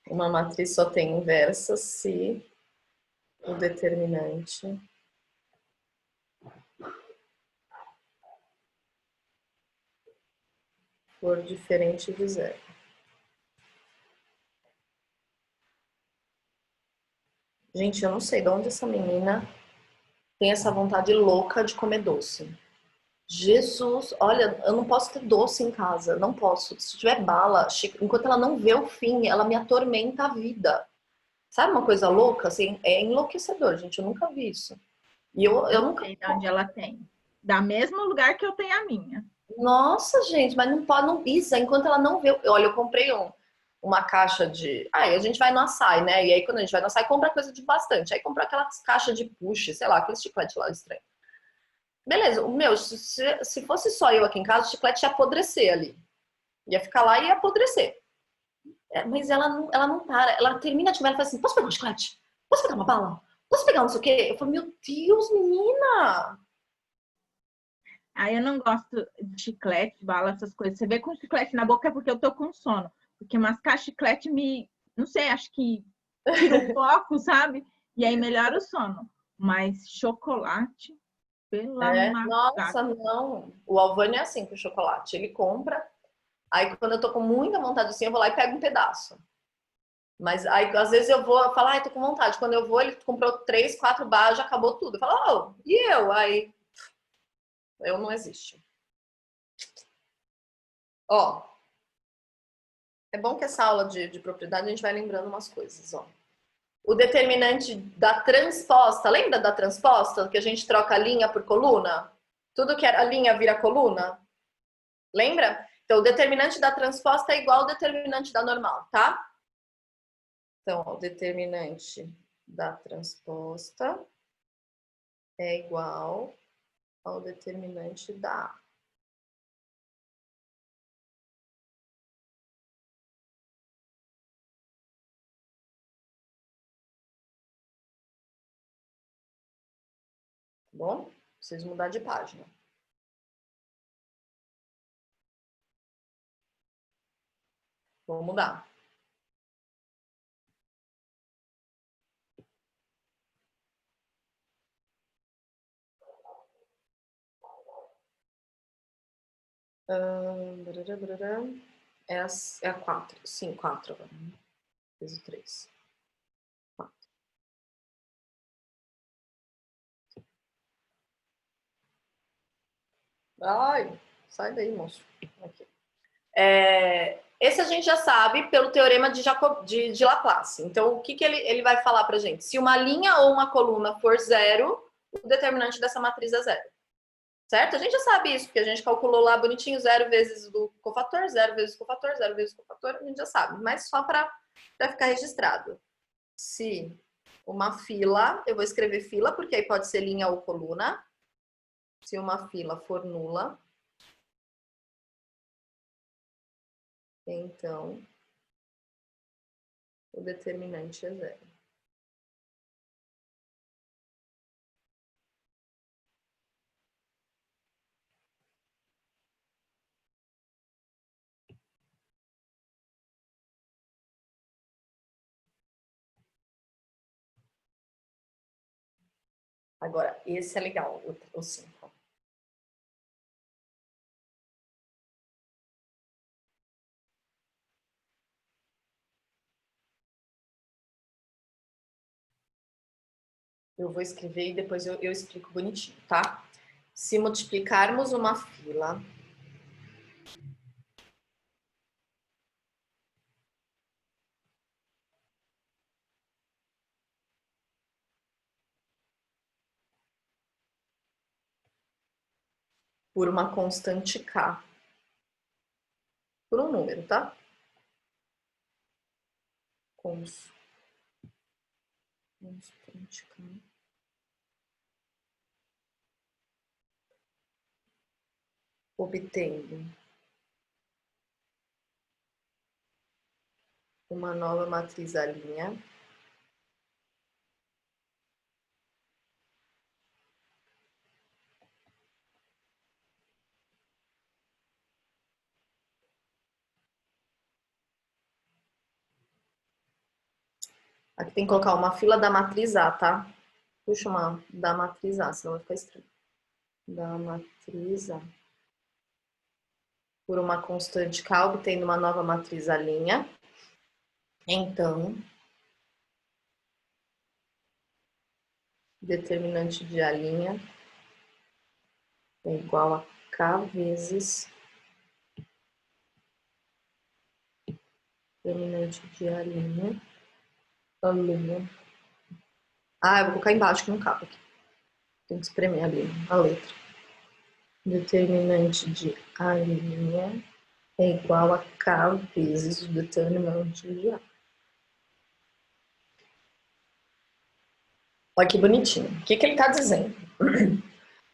Uma matriz só tem inversa se o determinante for diferente de 0. Gente, eu não sei de onde essa menina tem essa vontade louca de comer doce. Jesus, olha, eu não posso ter doce em casa, não posso. Se tiver bala, enquanto ela não vê o fim, ela me atormenta a vida. Sabe uma coisa louca? Assim, é enlouquecedor, gente, eu nunca vi isso. E eu nunca... sei de onde ela tem. Da mesmo lugar que eu tenho a minha. Nossa, gente, mas não pode, não pisa, enquanto ela não vê... Olha, eu comprei uma caixa de... a gente vai no açaí, né? E aí, quando a gente vai no açaí, compra coisa de bastante. Aí, compra aquelas caixas de push, sei lá, aquele chiclete lá estranho. Beleza, se fosse só eu aqui em casa, o chiclete ia apodrecer ali. Ia ficar lá e ia apodrecer. Mas ela não para. Ela termina de comer, ela fala assim, posso pegar um chiclete? Posso pegar uma bala? Posso pegar não sei o quê? Eu falo, meu Deus, menina! Aí eu não gosto de chiclete, bala, essas coisas. Você vê com chiclete na boca é porque eu tô com sono. Porque mascar chiclete me, não sei, acho que tira o foco, sabe? E aí melhora o sono. Mas chocolate, pela Nossa, madrugada. não. O Alvânio é assim com o chocolate. Ele compra, aí quando eu tô com muita vontade assim, eu vou lá e pego um pedaço. Mas aí, às vezes eu vou falar, ai, tô com vontade. Quando eu vou, ele comprou 3, 4 barras, já acabou tudo. Eu falo, oh, e eu? Aí, eu não existe. Ó, é bom que essa aula de propriedade a gente vai lembrando umas coisas, ó. O determinante da transposta, lembra da transposta? Que a gente troca linha por coluna? Tudo que era linha vira coluna? Lembra? Então, o determinante da transposta é igual ao determinante da normal, tá? Então, ó, o determinante da transposta é igual ao determinante da A. Tá bom? Preciso mudar de página. Vou mudar. É a 4. Sim, 4 agora. Fiz o 3. 4. Ai, sai daí, moço. Aqui. Esse a gente já sabe pelo teorema de Laplace. Então, o que ele vai falar pra gente? Se uma linha ou uma coluna for zero, o determinante dessa matriz é zero. Certo? A gente já sabe isso, porque a gente calculou lá bonitinho 0 vezes o cofator, 0 vezes o cofator, 0 vezes o cofator, a gente já sabe. Mas só para ficar registrado. Se uma fila, eu vou escrever fila, porque aí pode ser linha ou coluna. Se uma fila for nula, então o determinante é zero. Agora, esse é legal, o 5. Eu vou escrever e depois eu explico bonitinho, tá? Se multiplicarmos uma fila por uma constante k, por um número, tá? Constante k. Obtendo uma nova matriz alinha aqui tem que colocar uma fila da matriz A, tá? Puxa uma da matriz A, senão vai ficar estranho. Da matriz A. Por uma constante k, obtendo uma nova matriz alinha. Então, determinante de A' é igual a k vezes determinante de A'. Ah, eu vou colocar embaixo que não cabe aqui. Tem que espremer ali a letra. Determinante de A' é igual a k vezes o determinante de A. Olha que bonitinho. O que ele está dizendo?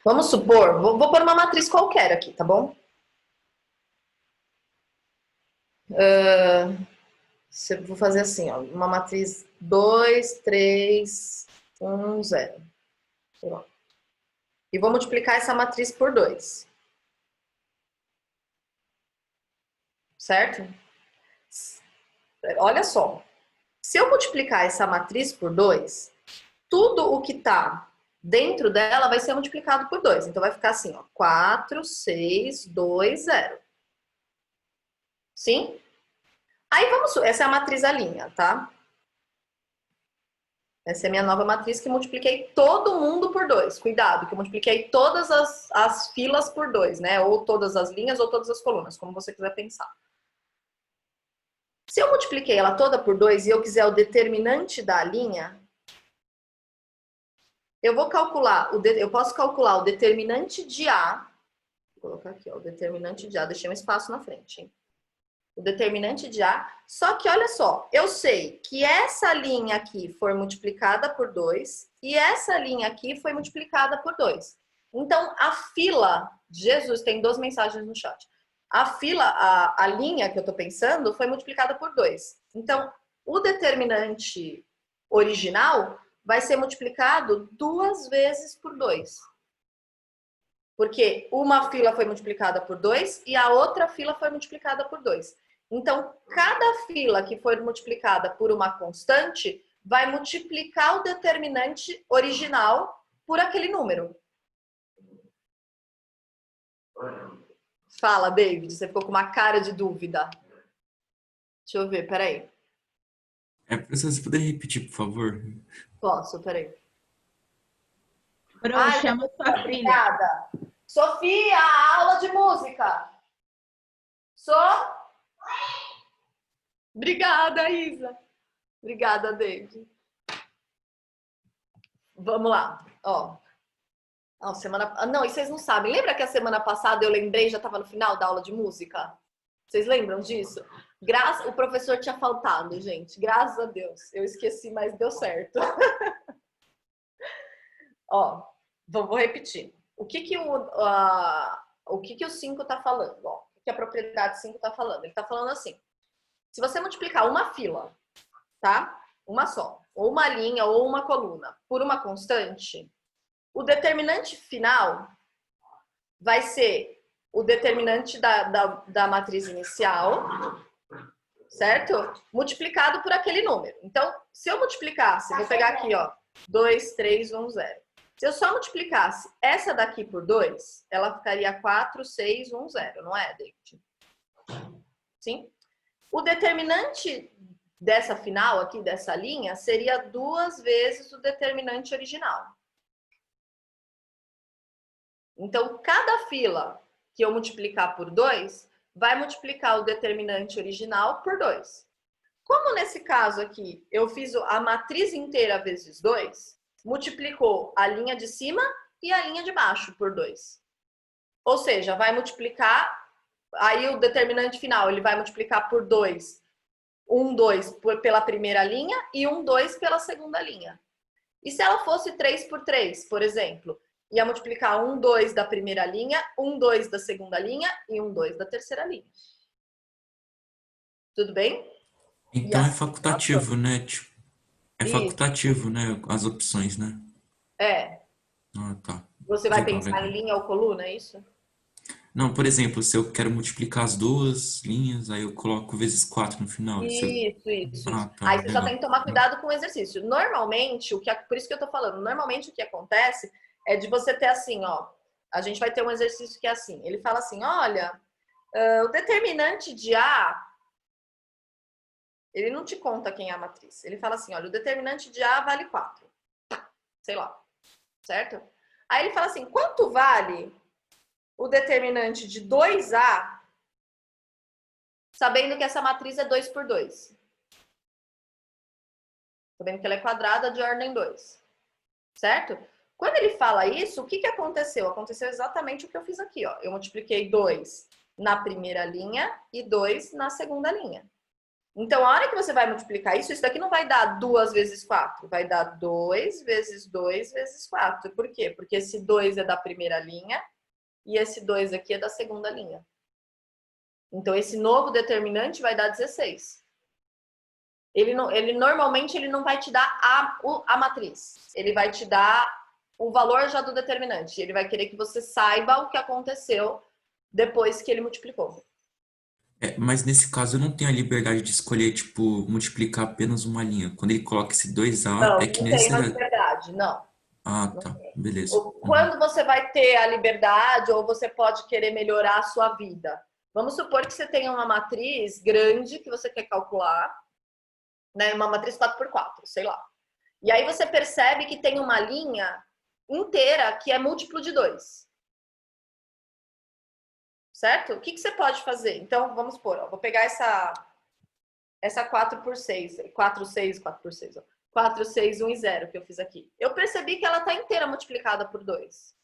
Vamos supor, vou pôr uma matriz qualquer aqui, tá bom? Vou fazer assim, ó, uma matriz 2, 3, 1, 0. E vou multiplicar essa matriz por 2. Certo? Olha só. Se eu multiplicar essa matriz por 2, tudo o que está dentro dela vai ser multiplicado por 2. Então, vai ficar assim, ó, 4, 6, 2, 0. Sim? Aí, essa é a matriz A', tá? Essa é a minha nova matriz que multipliquei todo mundo por 2. Cuidado, que eu multipliquei todas as filas por 2, né? Ou todas as linhas ou todas as colunas, como você quiser pensar. Se eu multipliquei ela toda por 2 e eu quiser o determinante da linha, eu posso calcular o determinante de A. Vou colocar aqui, ó, o determinante de A. Deixei um espaço na frente, hein? O determinante de A. Só que, olha só, eu sei que essa linha aqui foi multiplicada por 2 e essa linha aqui foi multiplicada por 2. Então, a fila... Jesus, tem 2 mensagens no chat. A fila, a linha que eu estou pensando, foi multiplicada por 2. Então, o determinante original vai ser multiplicado 2 vezes por 2. Porque uma fila foi multiplicada por 2 e a outra fila foi multiplicada por 2. Então, cada fila que for multiplicada por uma constante vai multiplicar o determinante original por aquele número. Fala, David, você ficou com uma cara de dúvida. Deixa eu ver, peraí. Professor, você poderia repetir, por favor? Posso, peraí. Bruno, chama sua filha. Obrigada. Sofia, aula de música. Obrigada, Isa. Obrigada, David. Vamos lá. Ó. Não, e vocês não sabem. Lembra que a semana passada eu lembrei, já estava no final da aula de música? Vocês lembram disso? O professor tinha faltado, gente. Graças a Deus. Eu esqueci, mas deu certo. Ó, vou repetir. O que o 5 está falando? Ó, o que a propriedade 5 está falando? Ele está falando assim. Se você multiplicar uma fila, tá? Uma só. Ou uma linha ou uma coluna por uma constante, o determinante final vai ser o determinante da matriz inicial, certo? Multiplicado por aquele número. Então, se eu multiplicasse, vou pegar aqui, ó, 2, 3, 1, 0. Se eu só multiplicasse essa daqui por 2, ela ficaria 4, 6, 1, 0, não é, David? Sim? O determinante dessa final aqui, dessa linha, seria 2 vezes o determinante original. Então, cada fila que eu multiplicar por 2, vai multiplicar o determinante original por 2. Como nesse caso aqui, eu fiz a matriz inteira vezes 2, multiplicou a linha de cima e a linha de baixo por 2. Ou seja, vai multiplicar, aí o determinante final, ele vai multiplicar por 2, 1, 2 pela primeira linha e 1, 2 pela segunda linha. E se ela fosse 3 por 3, por exemplo, ia multiplicar 1, 2 da primeira linha, 1, 2 da segunda linha e 1, 2 da terceira linha. Tudo bem? Então é facultativo, né? Tipo, é Isso. facultativo, né? As opções, né? É. Ah, tá. Você vai Legal, pensar legal. em linha ou coluna, é isso? Não, por exemplo, se eu quero multiplicar as duas linhas, aí eu coloco vezes 4 no final. Isso. Ah, tá, Aí você só legal. tem que tomar cuidado com o exercício. Normalmente, por isso que eu tô falando, normalmente o que acontece é de você ter assim, ó, a gente vai ter um exercício que é assim, ele fala assim, olha, o determinante de A, ele não te conta quem é a matriz. Ele fala assim, olha, o determinante de A vale 4. Sei lá, certo? Aí ele fala assim, quanto vale o determinante de 2A, sabendo que essa matriz é 2 por 2? Sabendo que ela é quadrada de ordem 2. Certo? Quando ele fala isso, o que aconteceu? Aconteceu exatamente o que eu fiz aqui, ó. Eu multipliquei 2 na primeira linha e 2 na segunda linha. Então, a hora que você vai multiplicar isso daqui não vai dar 2 vezes 4. Vai dar 2 vezes 2 vezes 4. Por quê? Porque esse 2 é da primeira linha e esse 2 aqui é da segunda linha. Então, esse novo determinante vai dar 16. Ele normalmente ele não vai te dar a matriz. Ele vai te dar o valor já do determinante. Ele vai querer que você saiba o que aconteceu depois que ele multiplicou. Mas nesse caso eu não tenho a liberdade de escolher, tipo, multiplicar apenas uma linha. Quando ele coloca esse 2A, Não, é que não tem nesse. uma liberdade, não. Ah, tá. Beleza. Uhum. Quando você vai ter a liberdade ou você pode querer melhorar a sua vida? Vamos supor que você tenha uma matriz grande que você quer calcular, né? Uma matriz 4x4, sei lá. E aí você percebe que tem uma linha inteira que é múltiplo de 2. Certo? O que você pode fazer? Então, vamos supor, ó, vou pegar essa 4x6, 4x6, 4x6, ó. 4, 6, 1 e 0 que eu fiz aqui. Eu percebi que ela está inteira multiplicada por 2.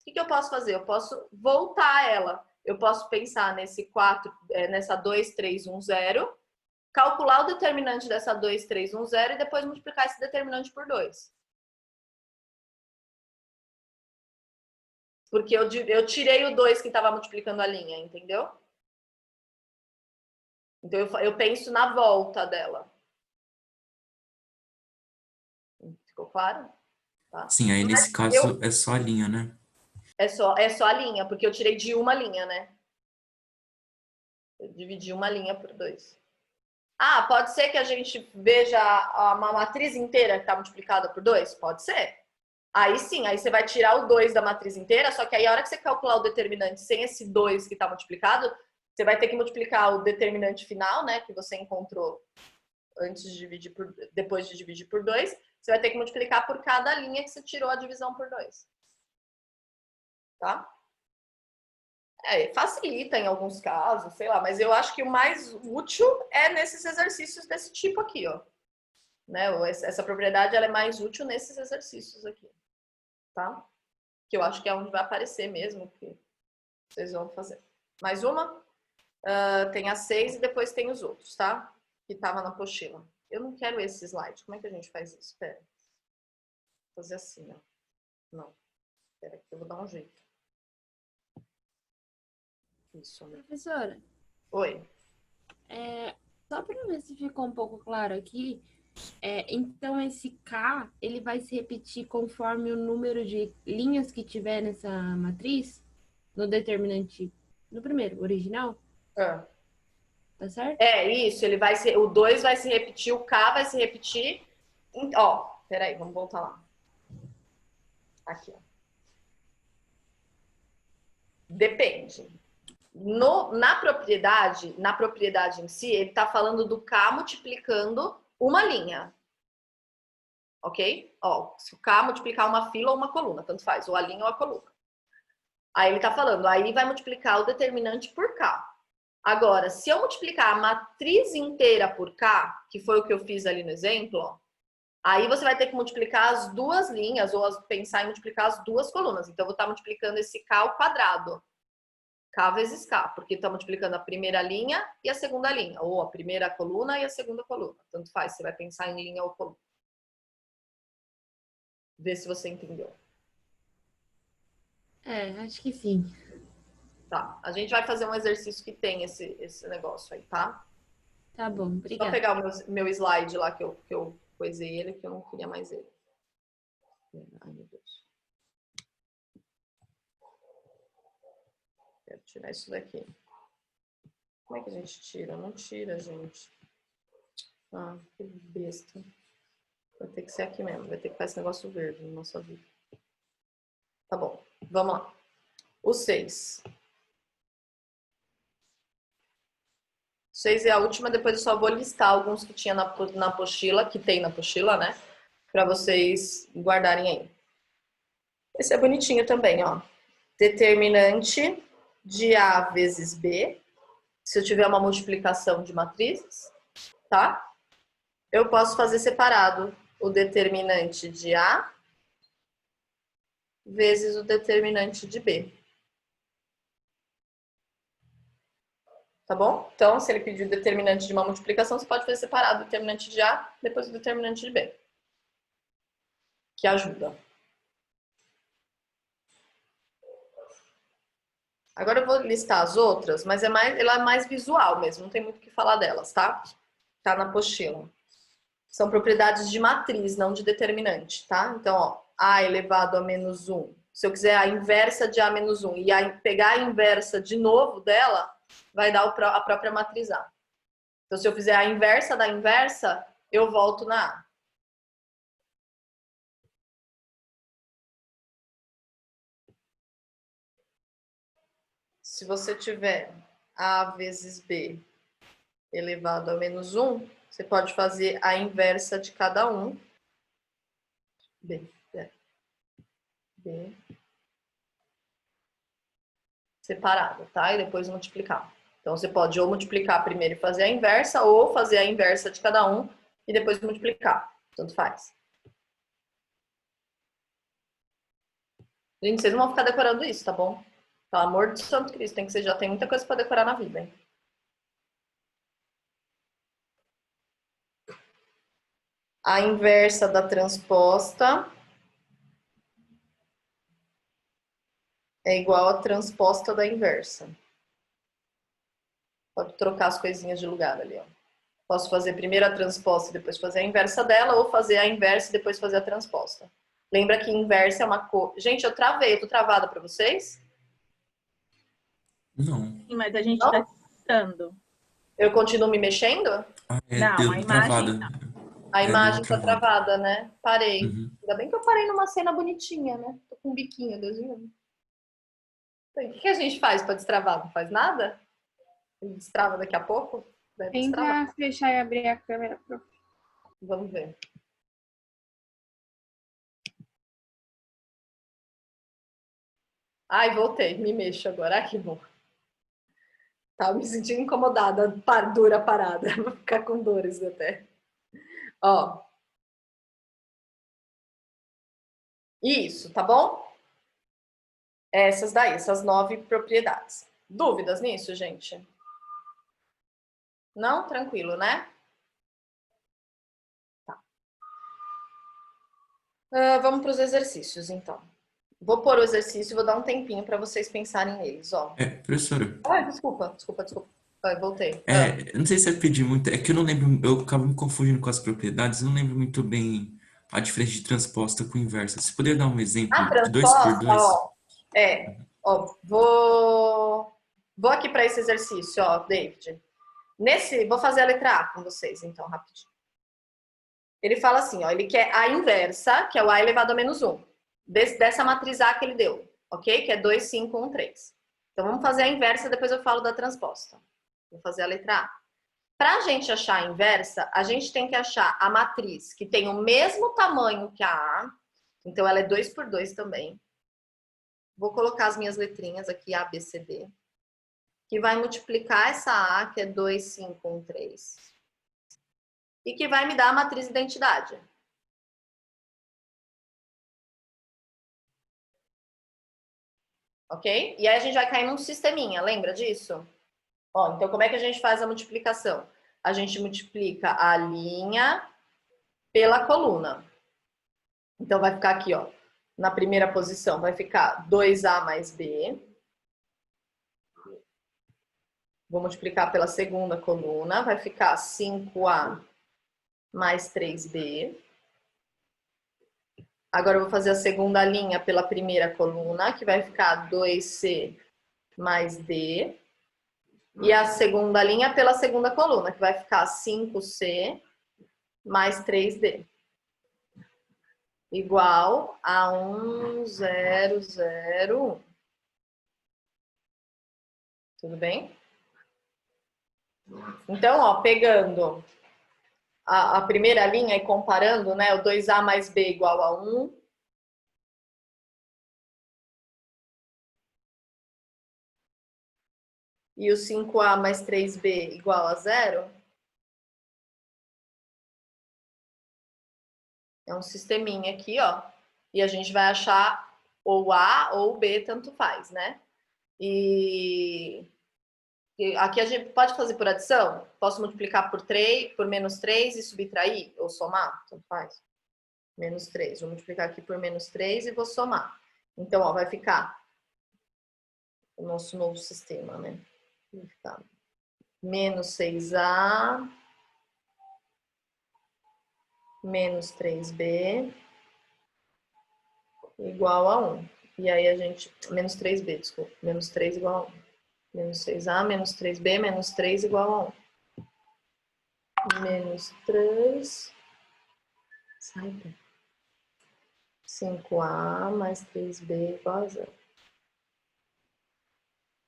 O que eu posso fazer? Eu posso voltar ela. Eu posso pensar nessa 2, 3, 1, 0, calcular o determinante dessa 2, 3, 1, 0 e depois multiplicar esse determinante por 2. Porque eu tirei o 2 que estava multiplicando a linha, entendeu? Então eu penso na volta dela. Ficou claro? Tá? Sim, aí nesse caso é só a linha, né? É só a linha, porque eu tirei de uma linha, né? Eu dividi uma linha por 2. Ah, pode ser que a gente veja uma matriz inteira que está multiplicada por 2? Pode ser. Aí sim, aí você vai tirar o 2 da matriz inteira, só que aí a hora que você calcular o determinante sem esse 2 que está multiplicado, você vai ter que multiplicar o determinante final, né, que você encontrou depois de dividir por 2, você vai ter que multiplicar por cada linha que você tirou a divisão por 2. Tá? Facilita em alguns casos, sei lá, mas eu acho que o mais útil é nesses exercícios desse tipo aqui, ó. Né? Essa propriedade ela é mais útil nesses exercícios aqui, tá? Que eu acho que é onde vai aparecer mesmo que vocês vão fazer. Mais uma? Tem a 6 e depois tem os outros, tá? Que tava na apostila. Eu não quero esse slide. Como é que a gente faz isso? Espera. Vou fazer assim, ó. Não. Espera que eu vou dar um jeito. Isso, né? Professora, Oi. só para ver se ficou um pouco claro aqui, então esse K, ele vai se repetir conforme o número de linhas que tiver nessa matriz, no determinante, no primeiro, original, tá certo? Isso, o 2 vai se repetir, o K vai se repetir. Ó, peraí, vamos voltar lá. Aqui, ó. Depende. Na propriedade em si, ele está falando do K multiplicando uma linha. Ok? Ó, se o K multiplicar uma fila ou uma coluna, tanto faz, ou a linha ou a coluna. Aí ele está falando, aí vai multiplicar o determinante por K. Agora, se eu multiplicar a matriz inteira por K, que foi o que eu fiz ali no exemplo, ó, aí você vai ter que multiplicar as duas linhas, ou pensar em multiplicar as duas colunas. Então, eu vou estar multiplicando esse K ao quadrado. K vezes K, porque está multiplicando a primeira linha e a segunda linha, ou a primeira coluna e a segunda coluna. Tanto faz, você vai pensar em linha ou coluna. Vê se você entendeu. Acho que sim. Tá, a gente vai fazer um exercício que tem esse negócio aí, tá? Tá bom, Só obrigada. pegar o meu slide lá que eu coisei ele, que eu não queria mais ele. Ai, meu Deus. Quero tirar isso daqui. Como é que a gente tira? Não tira, gente. Ah, que besta. Vai ter que ser aqui mesmo. Vai ter que fazer esse negócio verde na nossa vida. Tá bom. Vamos lá. O 6. 6 é a última. Depois eu só vou listar alguns que tinha na apostila, que tem na apostila, né? Para vocês guardarem aí. Esse é bonitinho também, ó. Determinante de A vezes B. Se eu tiver uma multiplicação de matrizes, tá? Eu posso fazer separado o determinante de A vezes o determinante de B. Tá bom? Então, se ele pedir o determinante de uma multiplicação, você pode fazer separado o determinante de A, depois o determinante de B. Que ajuda. Agora eu vou listar as outras, mas ela é mais visual mesmo, não tem muito o que falar delas, tá? Tá na apostila. São propriedades de matriz, não de determinante, tá? Então, ó, A elevado a menos 1. Se eu quiser a inversa de A menos 1 e pegar a inversa de novo dela, vai dar a própria matriz A. Então, se eu fizer a inversa da inversa, eu volto na A. Se você tiver A vezes B elevado a menos 1, você pode fazer a inversa de cada um. B separado, tá? E depois multiplicar. Então, você pode ou multiplicar primeiro e fazer a inversa, ou fazer a inversa de cada um e depois multiplicar. Tanto faz. Gente, vocês não vão ficar decorando isso, tá bom? Pelo amor de Santo Cristo, já tem muita coisa para decorar na vida, hein? A inversa da transposta é igual a transposta da inversa. Pode trocar as coisinhas de lugar ali, ó. Posso fazer primeiro a transposta e depois fazer a inversa dela, ou fazer a inversa e depois fazer a transposta. Lembra que inversa é uma cor... Gente, eu travei, eu tô travada para vocês? Não. Sim, mas a gente Não? tá tentando. Eu continuo me mexendo? Ah, Não, a deu travada. imagem A Deu imagem tá travada. travada, né? Parei. Uhum. Ainda bem que eu parei numa cena bonitinha, né? Tô com um biquinho, Deus me livre. O que a gente faz para destravar? Não faz nada? Ele destrava daqui a pouco? Deve destravar. Tenta fechar e abrir a câmera. Vamos ver. Ai, voltei. Me mexo agora. Ai, que bom. Tava me sentindo incomodada. Dura parada. Vou ficar com dores até. Ó. Isso, tá bom? Essas daí, essas 9 propriedades. Dúvidas nisso, gente? Não? Tranquilo, né? Tá. Vamos para os exercícios, então. Vou pôr o exercício e vou dar um tempinho para vocês pensarem neles, ó. Professora, Ai, desculpa. Ai, voltei. eu não sei se é pedir muito, é que eu não lembro, eu acabo me confundindo com as propriedades, eu não lembro muito bem a diferença de transposta com inversa. Você poderia dar um exemplo A de 2 por transposta, 2? ó, vou aqui para esse exercício, ó, David. Vou fazer a letra A com vocês, então, rapidinho. Ele fala assim, ó, ele quer a inversa, que é o A elevado a menos 1, dessa matriz A que ele deu, ok? Que é 2, 5, 1, 3. Então, vamos fazer a inversa, depois eu falo da transposta. Vou fazer a letra A. Para a gente achar a inversa, a gente tem que achar a matriz que tem o mesmo tamanho que a A, então ela é 2 por 2 também. Vou colocar as minhas letrinhas aqui, A, B, C, D, que vai multiplicar essa A, que é 2, 5, 1, 3, e que vai me dar a matriz identidade. Ok? E aí a gente vai cair num sisteminha, lembra disso? Ó, então como é que a gente faz a multiplicação? A gente multiplica a linha pela coluna. Então vai ficar aqui, ó, na primeira posição vai ficar 2A mais B. Vou multiplicar pela segunda coluna, vai ficar 5A mais 3B. Agora eu vou fazer a segunda linha pela primeira coluna, que vai ficar 2C mais D. E a segunda linha pela segunda coluna, que vai ficar 5C mais 3D. Igual a 1, 0, 0, 1. Tudo bem? Então, ó, pegando a primeira linha e comparando, né? O 2A mais B igual a 1. E o 5A mais 3B igual a 0. É um sisteminha aqui, ó. E a gente vai achar ou A ou B, tanto faz, né? E aqui a gente pode fazer por adição? Posso multiplicar por 3, por menos 3 e subtrair? Ou somar? Tanto faz. Menos 3. Vou multiplicar aqui por menos 3 e vou somar. Então, ó, vai ficar o nosso novo sistema, né? Vai ficar menos 6A menos 3b igual a 1. E aí a gente... Menos 3b, desculpa. Menos 3 igual a 1. Menos 6a, menos 3b, menos 3 igual a 1. Menos 3... Sai, 5a mais 3b igual a 0.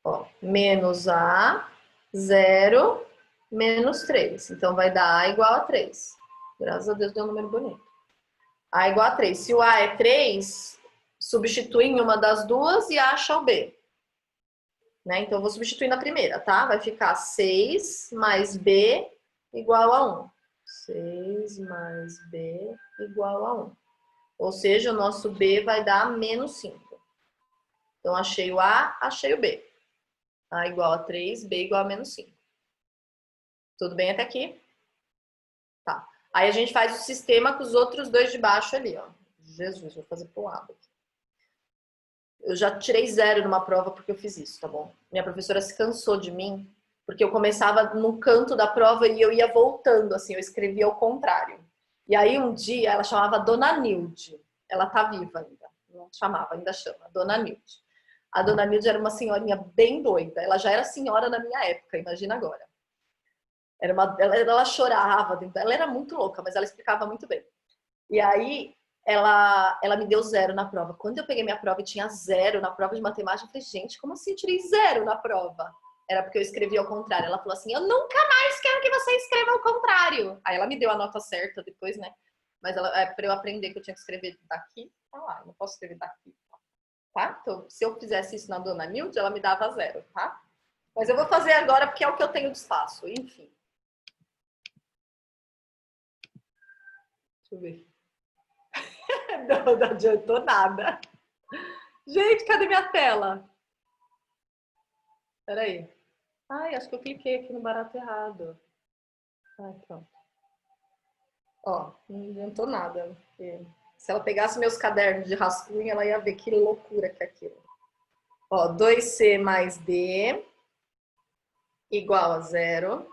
Ó, menos a, 0, menos 3. Então, vai dar a igual a 3. Graças a Deus, deu um número bonito. A igual a 3. Se o a é 3, substitui em uma das duas e acha o b. Né? Então, eu vou substituir na primeira, tá? Vai ficar 6 mais b igual a 1. 6 mais b igual a 1. Ou seja, o nosso b vai dar menos 5. Então, achei o a, achei o b. A igual a 3, b igual a menos 5. Tudo bem até aqui? Tá. Aí a gente faz o sistema com os outros dois de baixo ali, ó. Jesus, vou fazer pro lado aqui. Eu já tirei 0 numa prova porque eu fiz isso, tá bom? Minha professora se cansou de mim, porque eu começava no canto da prova e eu ia voltando, assim, eu escrevia ao contrário. E aí um dia ela chamava Dona Nilde. Ela tá viva ainda. Não chamava, ainda chama. Dona Nilde. A Dona Nilde era uma senhorinha bem doida. Ela já era senhora na minha época, imagina agora. Ela chorava, ela era muito louca, mas ela explicava muito bem. E aí ela me deu 0 na prova. Quando eu peguei minha prova e tinha 0 na prova de matemática, eu falei, gente, como assim eu tirei 0 na prova? Era porque eu escrevi ao contrário. Ela falou assim, eu nunca mais quero que você escreva ao contrário. Aí ela me deu a nota certa depois, né? Mas para eu aprender que eu tinha que escrever daqui, tá lá, eu não posso escrever daqui. Tá? Então, se eu fizesse isso na Dona Nilde, ela me dava 0, tá? Mas eu vou fazer agora porque é o que eu tenho de espaço, enfim. Deixa eu ver. Não adiantou nada. Gente, cadê minha tela? Peraí. Ai, acho que eu cliquei aqui no barato errado. Ai, pronto. Ó, não adiantou nada. Porque se ela pegasse meus cadernos de rascunho, ela ia ver que loucura que é aquilo. Ó, 2c mais d igual a 0.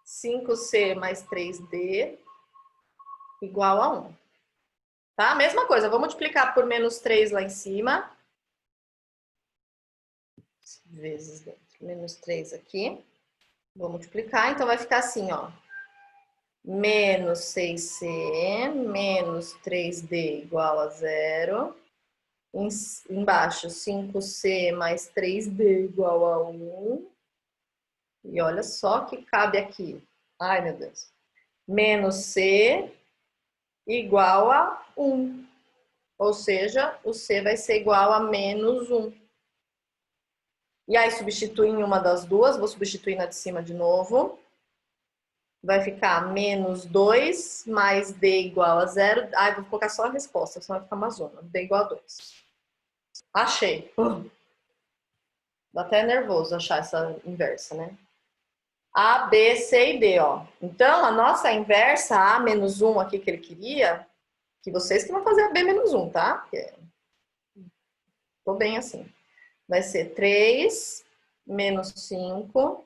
5c mais 3d igual a 1. Tá? Mesma coisa, vou multiplicar por menos 3 lá em cima. Vezes dentro. Menos 3 aqui. Vou multiplicar, então vai ficar assim, ó. Menos 6c menos 3d igual a 0. Embaixo, 5c mais 3d igual a 1. E olha só que cabe aqui. Ai, meu Deus. Menos c igual a 1. Ou seja, o c vai ser igual a menos 1. E aí, substitui em uma das duas. Vou substituir na de cima de novo. Vai ficar menos 2 mais d igual a 0. Ai, vou colocar só a resposta, senão vai ficar uma zona. D igual a 2. Achei. Dá até nervoso achar essa inversa, né? A, B, C e D, ó. Então, a nossa inversa, A menos 1 aqui que ele queria, que vocês que vão fazer a B menos 1, tá? Porque tô bem assim. Vai ser 3 menos 5,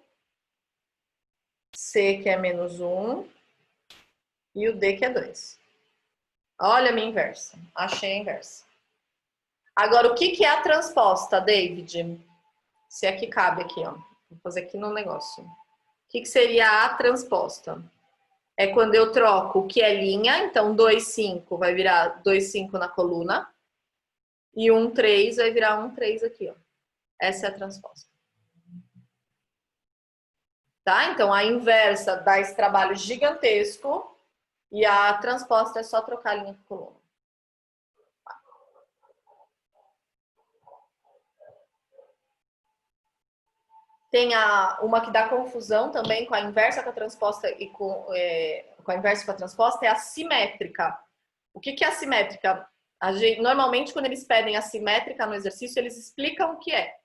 C que é menos 1 e o D que é 2. Olha a minha inversa. Achei a inversa. Agora, o que é a transposta, David? Se aqui cabe aqui, ó. Vou fazer aqui no negócio. O que seria a transposta? É quando eu troco o que é linha, então 2, 5 vai virar 2, 5 na coluna. E 1, 3 vai virar 1, 3 aqui, ó. Essa é a transposta. Tá? Então, a inversa dá esse trabalho gigantesco e a transposta é só trocar a linha com coluna. Tem uma que dá confusão também com a inversa com a transposta e com a inversa com a transposta, é a simétrica. O que é a simétrica? Normalmente, quando eles pedem a simétrica no exercício, eles explicam o que é.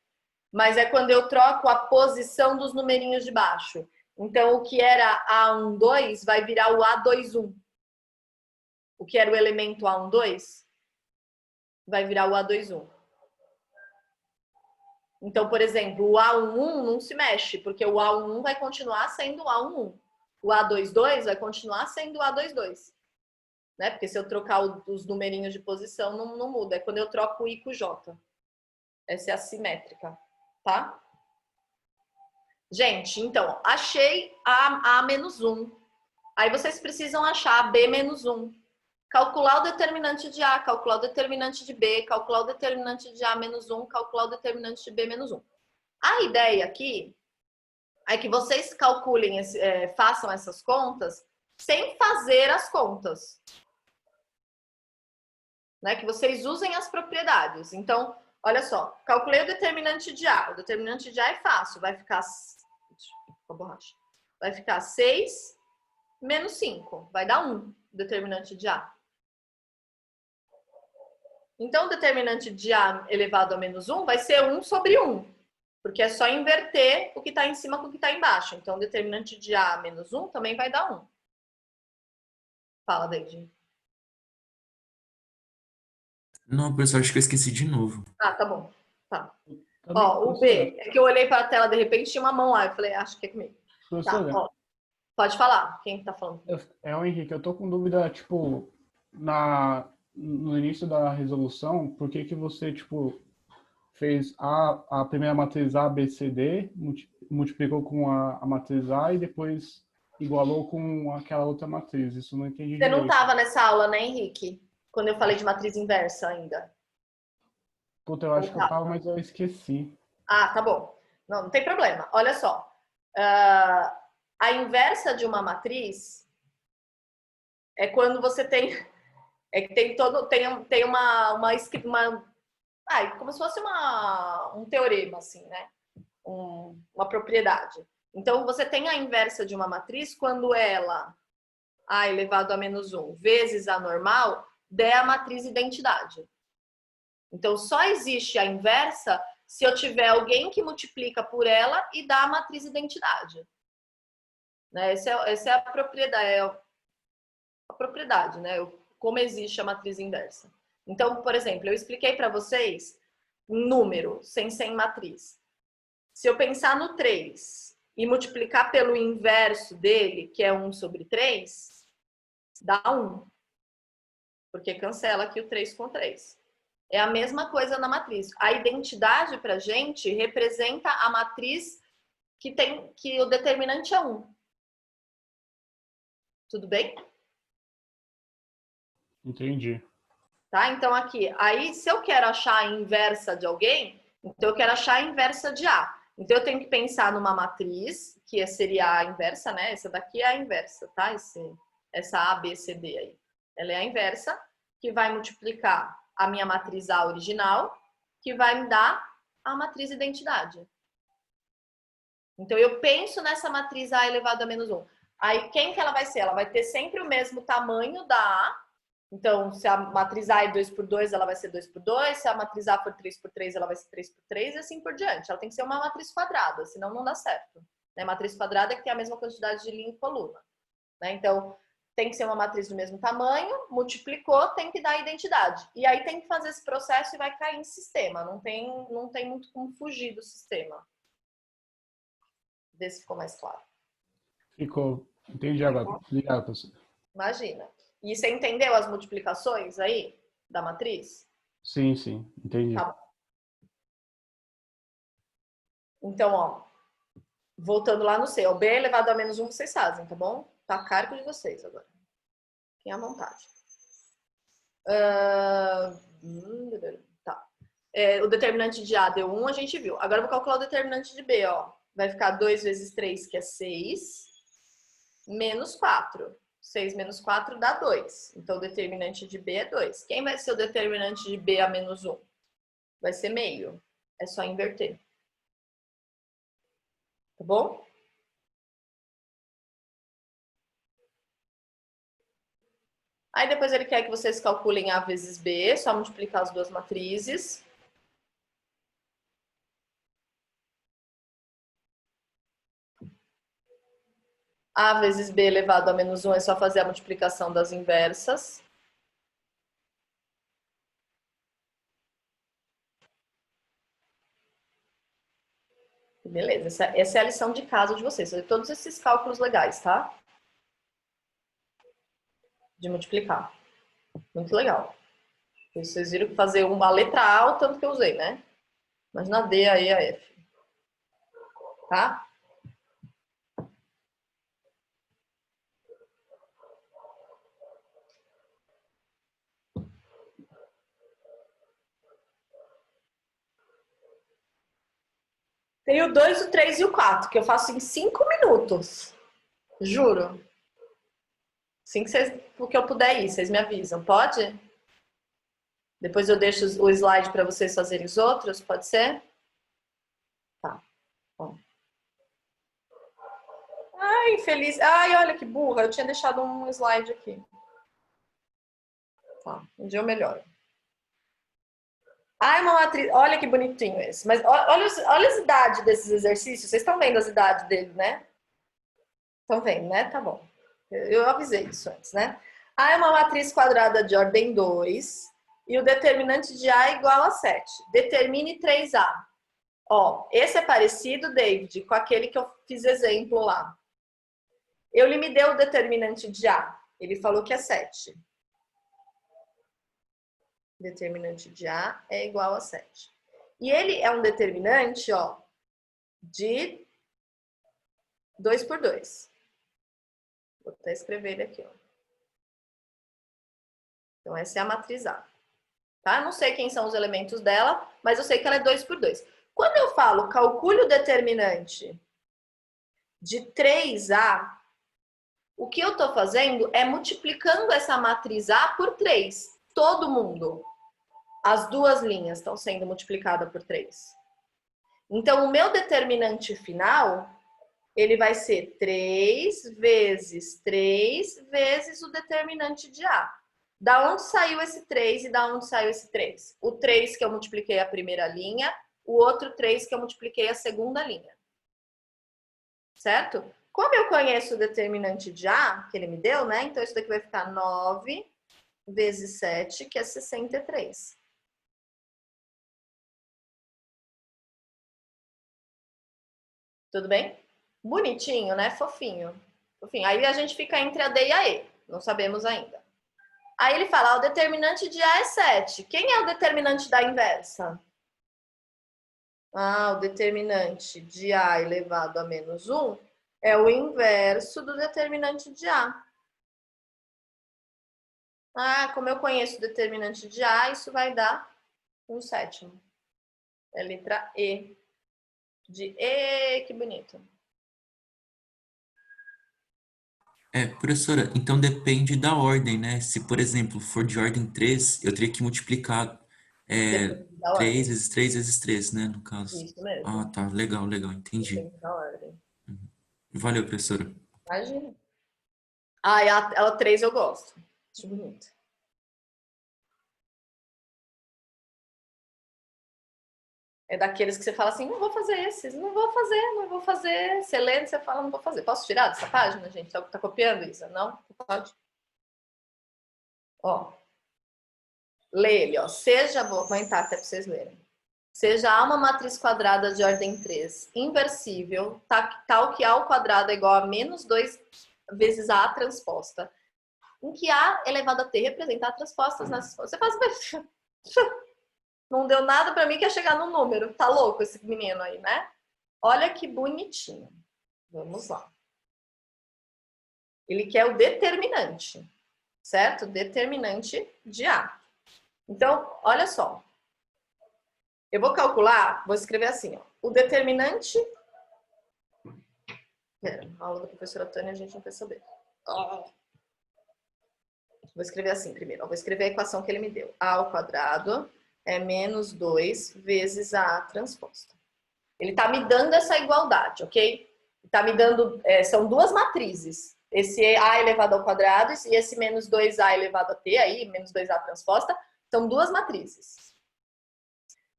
Mas é quando eu troco a posição dos numerinhos de baixo. Então, o que era A12 vai virar o A21. O que era o elemento A12 vai virar o A21. Então, por exemplo, o A11 não se mexe, porque o A11 vai continuar sendo o A11. O A22 vai continuar sendo o A22. né? Porque se eu trocar os numerinhos de posição, não muda. É quando eu troco o I com o J. Essa é a simétrica, tá? Gente, então, achei A menos 1. Aí vocês precisam achar B menos 1. Calcular o determinante de A, calcular o determinante de B, calcular o determinante de A menos 1, calcular o determinante de B menos 1. A ideia aqui é que vocês calculem, façam essas contas sem fazer as contas. Né? Que vocês usem as propriedades. Então, olha só, calculei o determinante de A. O determinante de A é fácil, vai ficar... Vai ficar 6 menos 5, vai dar 1, o determinante de A. Então, o determinante de A elevado a menos 1 vai ser 1 sobre 1, porque é só inverter o que está em cima com o que está embaixo. Então, o determinante de A menos 1 também vai dar 1. Fala, David. Não, professor, acho que eu esqueci de novo. Ah, tá bom. Tá. Também, Ó, o B, é que eu olhei para a tela, de repente tinha uma mão lá, eu falei, acho que é comigo. Tá, professora, ó. Pode falar, quem tá falando? é o Henrique, eu tô com dúvida, tipo, no início da resolução, por que você, tipo, fez a primeira matriz A, B, C, D, multiplicou com a matriz A e depois igualou com aquela outra matriz. Isso eu não entendi Você não direito. estava nessa aula, né, Henrique? Quando eu falei de matriz inversa ainda. Puta, eu acho que eu tava, mas eu esqueci. Ah, tá bom. Não tem problema. Olha só. A inversa de uma matriz é quando você tem... É que tem uma como se fosse um teorema, assim, né? Uma propriedade. Então, você tem a inversa de uma matriz quando ela, A elevado a menos 1 vezes A normal, der a matriz identidade. Então, só existe a inversa se eu tiver alguém que multiplica por ela e dá a matriz identidade. Né? Essa é a propriedade, né? Como existe a matriz inversa. Então, por exemplo, eu expliquei para vocês um número sem ser em matriz. Se eu pensar no 3 e multiplicar pelo inverso dele, que é 1 sobre 3, dá 1. Porque cancela aqui o 3 com 3. É a mesma coisa na matriz. A identidade para a gente representa a matriz que o determinante é 1. Tudo bem? Entendi. Tá? Então, aqui, aí, se eu quero achar a inversa de alguém, então eu quero achar a inversa de A. Então, eu tenho que pensar numa matriz, que seria a inversa, né? Essa daqui é a inversa, tá? Essa A, B, C, D aí. Ela é a inversa, que vai multiplicar a minha matriz A original, que vai me dar a matriz identidade. Então, eu penso nessa matriz A elevado a menos 1. Aí, quem que ela vai ser? Ela vai ter sempre o mesmo tamanho da A. Então, se a matriz A é 2 por 2, ela vai ser 2 por 2. Se a matriz A for 3 por 3, ela vai ser 3 por 3 e assim por diante. Ela tem que ser uma matriz quadrada, senão não dá certo. Né? Matriz quadrada é que tem a mesma quantidade de linha e coluna. Né? Então, tem que ser uma matriz do mesmo tamanho, multiplicou, tem que dar identidade. E aí tem que fazer esse processo e vai cair em sistema. Não tem muito como fugir do sistema. Vê se ficou mais claro. Ficou. Entendi agora. Obrigado, professor. Imagina. E você entendeu as multiplicações aí da matriz? Sim, entendi. Tá bom. Então, ó, voltando lá no C, o B elevado a menos 1 vocês fazem, tá bom? Tá a cargo de vocês agora. Fiquem à vontade. Tá. O determinante de A deu 1, a gente viu. Agora eu vou calcular o determinante de B, ó. Vai ficar 2 vezes 3, que é 6, menos 4. 6 menos 4 dá 2. Então, o determinante de B é 2. Quem vai ser o determinante de B a menos 1? Vai ser meio. É só inverter. Tá bom? Aí, depois ele quer que vocês calculem A vezes B. Só multiplicar as duas matrizes. A vezes B elevado a menos 1 é só fazer a multiplicação das inversas. Beleza, essa é a lição de casa de vocês. Fazer todos esses cálculos legais, tá? De multiplicar. Muito legal. Vocês viram que fazer uma letra A, o tanto que eu usei, né? Mas na D, aí a F. Tá? Tem o 2, o 3 e o 4, que eu faço em 5 minutos. Juro. Assim que eu puder ir, vocês me avisam. Pode? Depois eu deixo o slide para vocês fazerem os outros, pode ser? Tá. Bom. Ai, feliz. Ai, olha que burra. Eu tinha deixado um slide aqui. Tá. Um dia eu melhoro. Ai, uma matriz. Olha que bonitinho esse. Mas olha as idades desses exercícios. Vocês estão vendo as idades dele, né? Estão vendo, né? Tá bom. Eu avisei isso antes, né? A é uma matriz quadrada de ordem 2 e o determinante de A é igual a 7. Determine 3A. Ó, esse é parecido, David, com aquele que eu fiz exemplo lá. Ele me deu o determinante de A. Ele falou que é 7. Determinante de A é igual a 7. E ele é um determinante, ó, de 2 por 2. Vou até escrever ele aqui, ó. Então, essa é a matriz A. Tá? Não sei quem são os elementos dela, mas eu sei que ela é 2 por 2. Quando eu falo calcule o determinante de 3A, o que eu estou fazendo é multiplicando essa matriz A por 3. Todo mundo. As duas linhas estão sendo multiplicadas por 3. Então, o meu determinante final, ele vai ser 3 vezes 3 vezes o determinante de A. Da onde saiu esse 3 e da onde saiu esse 3? O 3 que eu multipliquei a primeira linha, o outro 3 que eu multipliquei a segunda linha. Certo? Como eu conheço o determinante de A, que ele me deu, né? Então, isso daqui vai ficar 9 vezes 7, que é 63. Tudo bem? Bonitinho, né? Fofinho. Fofinho. Aí a gente fica entre a D e a E. Não sabemos ainda. Aí ele fala, o determinante de A é 7. Quem é o determinante da inversa? O determinante de A elevado a menos 1 é o inverso do determinante de A. Como eu conheço o determinante de A, isso vai dar 1/7. É a letra E. De E, que bonito. Professora, então depende da ordem, né? Se, por exemplo, for de ordem 3, eu teria que multiplicar Depende da 3 ordem. vezes 3 vezes 3, né? No caso. Isso mesmo. Ah, tá. Legal, entendi. Depende da ordem. Valeu, professora. Imagina. E ela 3 eu gosto. Acho bonito. É daqueles que você fala assim, não vou fazer esses, não vou fazer. Você lê, você fala, não vou fazer. Posso tirar dessa página, gente? Tá copiando isso? Não? Pode? Ó. Lê ele, ó. Vou aumentar até para vocês lerem. Seja A uma matriz quadrada de ordem 3, inversível, tal que A ao quadrado é igual a menos 2 vezes A transposta, em que A elevado a T representa A transpostas nessas formas. Você faz... Não deu nada para mim que ia chegar no número. Tá louco esse menino aí, né? Olha que bonitinho. Vamos lá. Ele quer o determinante, certo? Determinante de A. Então, olha só. Eu vou calcular, vou escrever assim, ó. O determinante... A aula da professora Tânia a gente não quer saber. Vou escrever assim primeiro. Vou escrever a equação que ele me deu. A ao quadrado é menos 2 vezes a A transposta. Ele está me dando essa igualdade, ok? Está me dando... são duas matrizes. Esse A elevado ao quadrado e esse menos 2A elevado a T, aí, menos 2A transposta, são duas matrizes.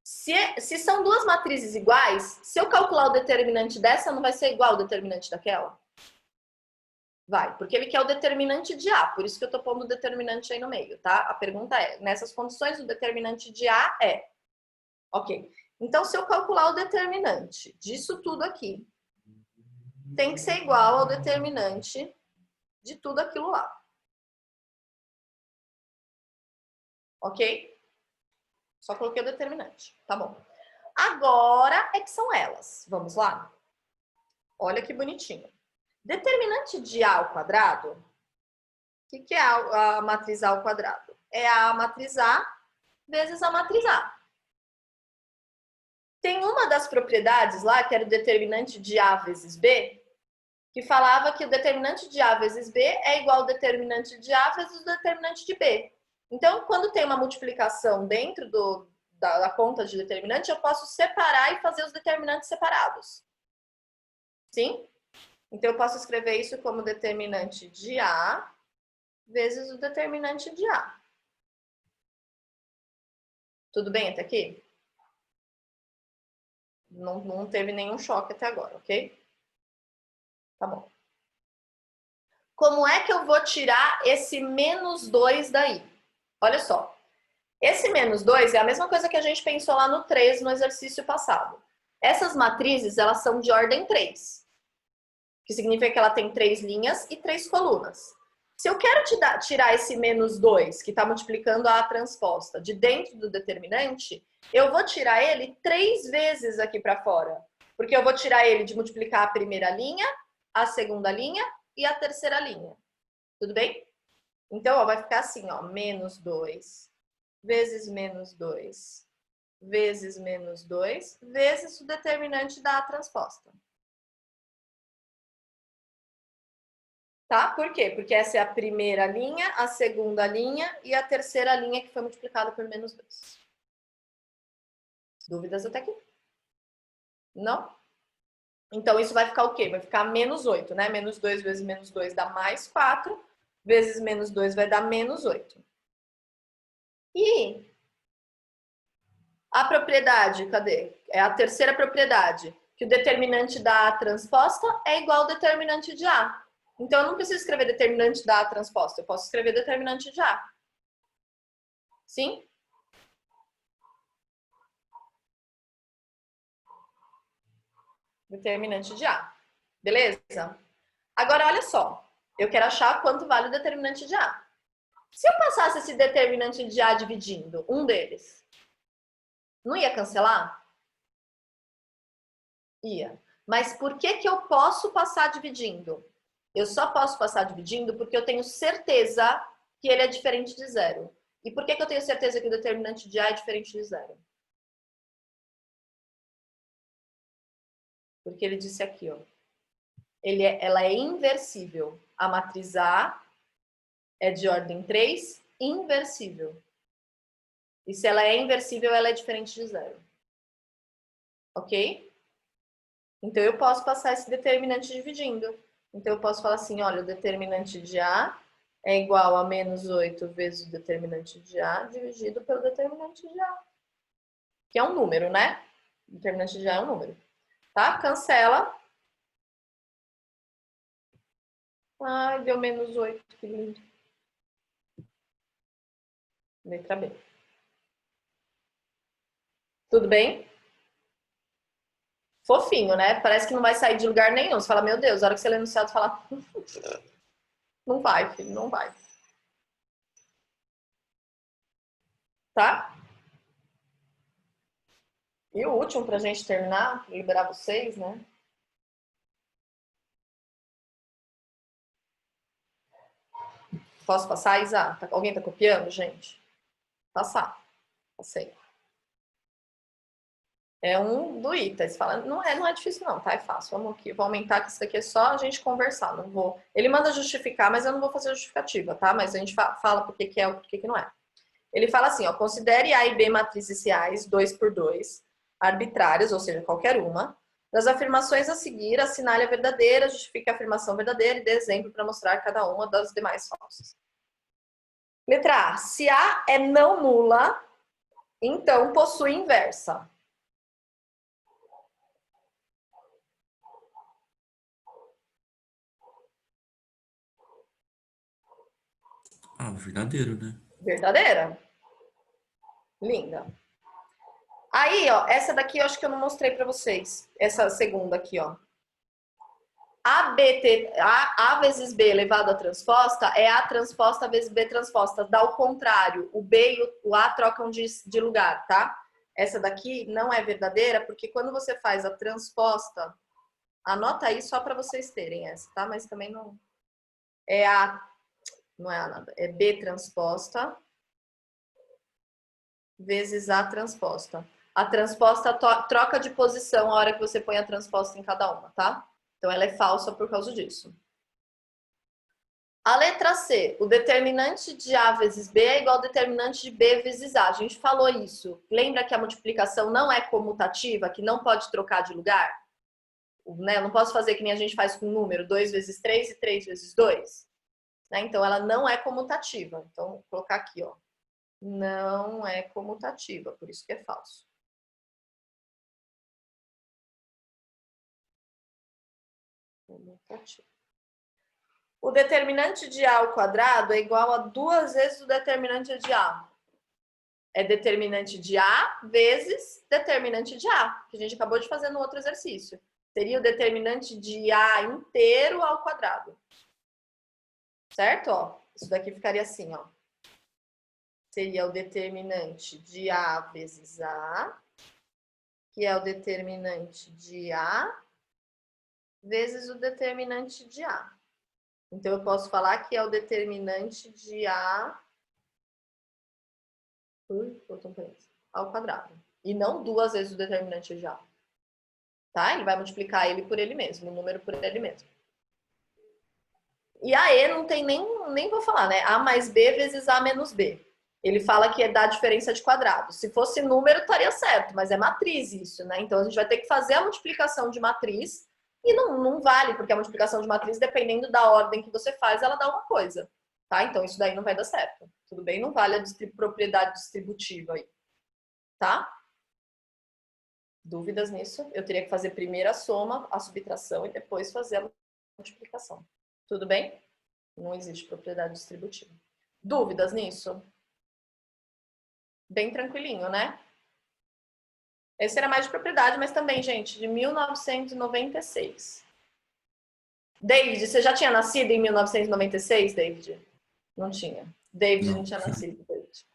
Se são duas matrizes iguais, se eu calcular o determinante dessa, não vai ser igual ao determinante daquela? Vai, porque ele quer o determinante de A, por isso que eu estou pondo o determinante aí no meio, tá? A pergunta é, nessas condições, o determinante de A é... Ok, então se eu calcular o determinante disso tudo aqui, tem que ser igual ao determinante de tudo aquilo lá. Ok? Só coloquei o determinante. Tá bom. Agora é que são elas. Vamos lá? Olha que bonitinho. Determinante de A ao quadrado. O que é a matriz A ao quadrado? É a matriz A vezes a matriz A. Tem uma das propriedades lá, que era o determinante de A vezes B, que falava que o determinante de A vezes B é igual ao determinante de A vezes o determinante de B. Então, quando tem uma multiplicação dentro da conta de determinante, eu posso separar e fazer os determinantes separados. Sim? Então, eu posso escrever isso como determinante de A vezes o determinante de A. Tudo bem até aqui? Não teve nenhum choque até agora, ok? Tá bom. Como é que eu vou tirar esse menos 2 daí? Olha só. Esse menos 2 é a mesma coisa que a gente pensou lá no 3, no exercício passado. Essas matrizes, elas são de ordem 3. Que significa que ela tem 3 linhas e 3 colunas. Se eu quero tirar esse menos 2, que está multiplicando a transposta, de dentro do determinante, eu vou tirar ele 3 vezes aqui para fora. Porque eu vou tirar ele de multiplicar a primeira linha, a segunda linha e a terceira linha. Tudo bem? Então, ó, vai ficar assim, ó, menos 2 vezes menos 2 vezes menos 2 vezes o determinante da transposta. Tá? Por quê? Porque essa é a primeira linha, a segunda linha e a terceira linha que foi multiplicada por menos 2. Dúvidas até aqui? Não? Então, isso vai ficar o quê? Vai ficar menos 8, né? Menos 2 vezes menos 2 dá mais 4, vezes menos 2 vai dar menos 8. E a propriedade, cadê? É a terceira propriedade, que o determinante da A transposta é igual ao determinante de A. Então, eu não preciso escrever determinante da A transposta, eu posso escrever determinante de A. Sim? Determinante de A. Beleza? Agora, olha só. Eu quero achar quanto vale o determinante de A. Se eu passasse esse determinante de A dividindo um deles, não ia cancelar? Ia. Mas por que que eu posso passar dividindo? Eu só posso passar dividindo porque eu tenho certeza que ele é diferente de zero. E por que que eu tenho certeza que o determinante de A é diferente de zero? Porque ele disse aqui, ó. Ela é inversível. A matriz A é de ordem 3, inversível. E se ela é inversível, ela é diferente de zero. Ok? Então, eu posso passar esse determinante dividindo. Então, eu posso falar assim, olha, o determinante de A é igual a menos 8 vezes o determinante de A dividido pelo determinante de A. Que é um número, né? O determinante de A é um número. Tá? Cancela. Ai, deu menos 8, que lindo. Letra B. Tudo bem? Fofinho, né? Parece que não vai sair de lugar nenhum. Você fala, meu Deus, a hora que você lê no céu, você fala... Não vai, filho, não vai. Tá? E o último pra gente terminar, pra liberar vocês, né? Posso passar, Isa? Alguém tá copiando, gente? Passar. Passei. É um do ITA. Você fala, não é difícil não, tá? É fácil. Vamos aqui, vou aumentar que isso daqui é só a gente conversar. Não vou. Ele manda justificar, mas eu não vou fazer justificativa, tá? Mas a gente fala por que é ou por que não é. Ele fala assim, ó, considere A e B matrizes reais, 2 por 2, arbitrárias, ou seja, qualquer uma. Das afirmações a seguir, assinale a verdadeira, justifique a afirmação verdadeira e dê exemplo para mostrar cada uma das demais falsas. Letra A. Se A é não nula, então possui inversa. Ah, verdadeiro, né? Verdadeira. Linda. Aí, ó, essa daqui eu acho que eu não mostrei para vocês. Essa segunda aqui, ó. A vezes B elevado à transposta é A transposta vezes B transposta. Dá o contrário. O B e o A trocam de lugar, tá? Essa daqui não é verdadeira, porque quando você faz a transposta, anota aí só para vocês terem essa, tá? Mas também não é A, não é A nada. É B transposta vezes A transposta. A transposta troca de posição a hora que você põe a transposta em cada uma, tá? Então, ela é falsa por causa disso. A letra C, o determinante de A vezes B é igual ao determinante de B vezes A. A gente falou isso. Lembra que a multiplicação não é comutativa, que não pode trocar de lugar? Né? Eu não posso fazer que nem a gente faz com o número 2 vezes 3 e 3 vezes 2. Né? Então, ela não é comutativa. Então, vou colocar aqui, ó. Não é comutativa, por isso que é falso. O determinante de A ao quadrado é igual a 2 vezes o determinante de A. É determinante de A vezes determinante de A, que a gente acabou de fazer no outro exercício. Seria o determinante de A inteiro ao quadrado. Certo? Ó, isso daqui ficaria assim, ó. Seria o determinante de A vezes A, que é o determinante de A vezes o determinante de A. Então, eu posso falar que é o determinante de A ao quadrado. E não 2 vezes o determinante de A. Tá? Ele vai multiplicar ele por ele mesmo, o número por ele mesmo. E a E não tem nem vou falar, né? A mais B vezes A menos B. Ele fala que é da diferença de quadrado. Se fosse número, estaria certo, mas é matriz isso, né? Então, a gente vai ter que fazer a multiplicação de matriz. E não vale, porque a multiplicação de matriz, dependendo da ordem que você faz, ela dá uma coisa, tá? Então, isso daí não vai dar certo. Tudo bem? Não vale a propriedade distributiva aí, tá? Dúvidas nisso? Eu teria que fazer primeiro a soma, a subtração e depois fazer a multiplicação. Tudo bem? Não existe propriedade distributiva. Dúvidas nisso? Bem tranquilinho, né? Esse era mais de propriedade, mas também, gente, de 1996. David, você já tinha nascido em 1996, David? Não tinha. David não tinha nascido, David.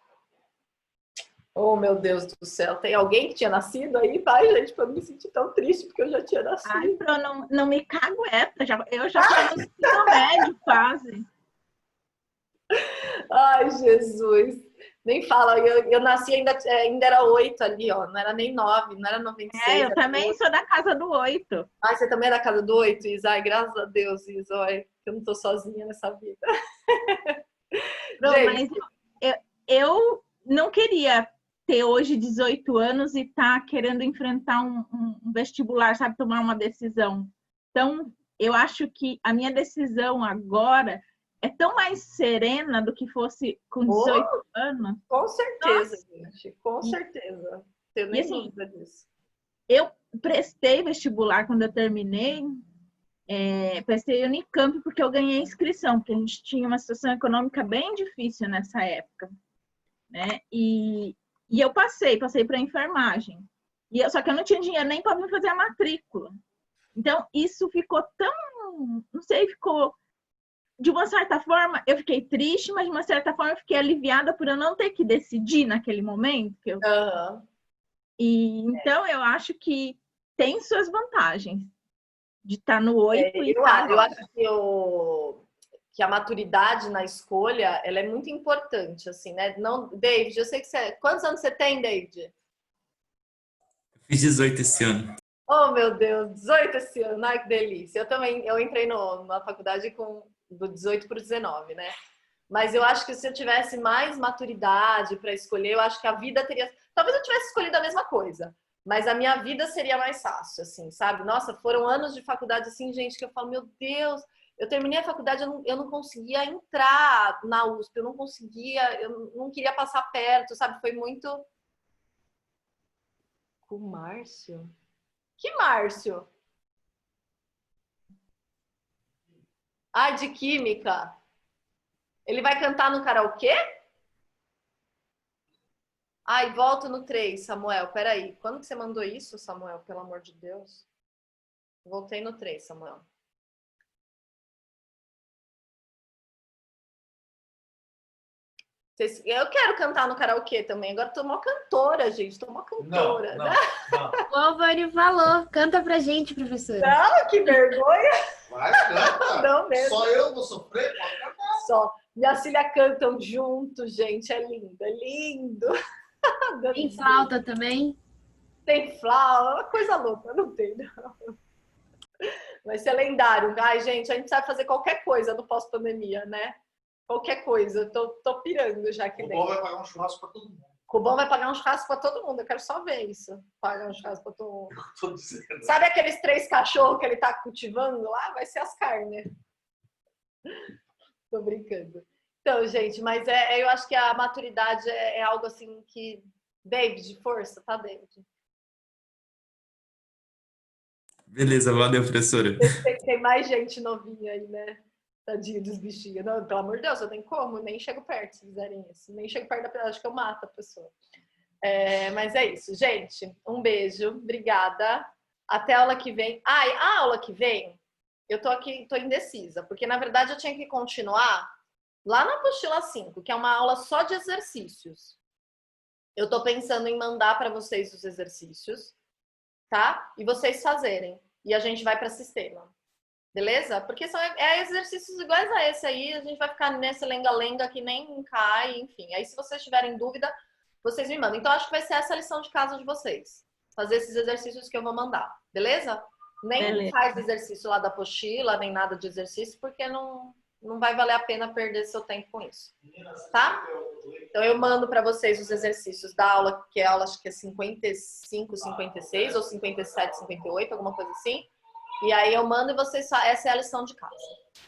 Oh, meu Deus do céu. Tem alguém que tinha nascido aí? Vai, gente, pra eu não me sentir tão triste, porque eu já tinha nascido. Ai, Pro, não me cagueta. Eu já tô no ensino médio, quase. Ai, Jesus. Nem fala, eu nasci ainda era 8 ali, ó. Não era nem 9, não era 96. Eu também sou da casa do 8. Ai, você também é da casa do 8, Isa? Ai, graças a Deus, Isa. Ai, eu não tô sozinha nessa vida. Pro, mas eu não queria ter hoje 18 anos e tá querendo enfrentar um vestibular, sabe? Tomar uma decisão. Então, eu acho que a minha decisão agora é tão mais serena do que fosse com 18 anos. Com certeza, gente. Com certeza. Tenho nem dúvida disso. Eu prestei vestibular quando eu terminei. Prestei Unicamp porque eu ganhei inscrição, porque a gente tinha uma situação econômica bem difícil nessa época. Né? E eu passei para enfermagem. Só que eu não tinha dinheiro nem para me fazer a matrícula. Então, isso ficou tão... Não sei, ficou... De uma certa forma, eu fiquei triste, mas de uma certa forma eu fiquei aliviada por eu não ter que decidir naquele momento. Então, eu acho que tem suas vantagens de estar no 8 e estar eu acho que a maturidade na escolha, ela é muito importante, assim, né? Não, David, eu sei que você... Quantos anos você tem, David? Fiz 18 esse ano. Oh, meu Deus, 18 esse ano, ai que delícia. Eu entrei na faculdade do 18 para o 19, né? Mas eu acho que se eu tivesse mais maturidade para escolher, eu acho que a vida teria... Talvez eu tivesse escolhido a mesma coisa, mas a minha vida seria mais fácil, assim, sabe? Nossa, foram anos de faculdade, assim, gente, que eu falo, meu Deus, eu terminei a faculdade, eu não conseguia entrar na USP, eu não queria passar perto, sabe? Foi muito... Com o Márcio? Que Márcio? Ah, de química. Ele vai cantar no karaokê? Ai, volto no 3, Samuel. Peraí. Quando que você mandou isso, Samuel? Pelo amor de Deus. Voltei no 3, Samuel. Eu quero cantar no karaokê também. Agora tô uma cantora, gente. Tô uma cantora. Não. O Alvânio falou. Canta pra gente, professora. Não, que vergonha. Vai, canta. Não mesmo. Só eu vou sofrer? Pode cantar. Só. Minhas filhas cantam junto, gente. É lindo, é lindo. Tem flauta também? Tem flauta, uma coisa louca. Não tem, não. Vai ser lendário. Ai, gente, a gente sabe fazer qualquer coisa no pós-pandemia, né? Qualquer coisa. Tô pirando já aqui O dentro. bom vai pagar um churrasco pra todo mundo. Cubão vai pagar um churrasco para todo mundo. Eu quero só ver isso. Pagar um churrasco para todo mundo. Tô dizendo. Sabe aqueles 3 cachorros que ele tá cultivando lá? Vai ser as carnes. Tô brincando. Então, gente, mas eu acho que a maturidade é algo assim que... David, força, tá, David? Beleza, valeu, professora. Tem mais gente novinha aí, né? Tadinho dos bichinhos. Não, pelo amor de Deus, eu nem como, nem chego perto se fizerem isso. Nem chego perto da pessoa, acho que eu mato a pessoa. Mas é isso, gente. Um beijo, obrigada. Até a aula que vem. A aula que vem, eu tô aqui, tô indecisa, porque na verdade eu tinha que continuar lá na apostila 5, que é uma aula só de exercícios. Eu tô pensando em mandar para vocês os exercícios, tá? E vocês fazerem. E a gente vai para sistema. Beleza? Porque são exercícios iguais a esse aí, a gente vai ficar nesse lenga-lenga que nem cai, enfim. Aí se vocês tiverem dúvida, vocês me mandam. Então acho que vai ser essa a lição de casa de vocês. Fazer esses exercícios que eu vou mandar. Beleza? Nem faz exercício lá da apostila, nem nada de exercício, porque não vai valer a pena perder seu tempo com isso. Tá? Então eu mando para vocês os exercícios da aula, que é aula acho que é 55, 56 ou 57, 58, alguma coisa assim. E aí eu mando e vocês... Essa é a lição de casa,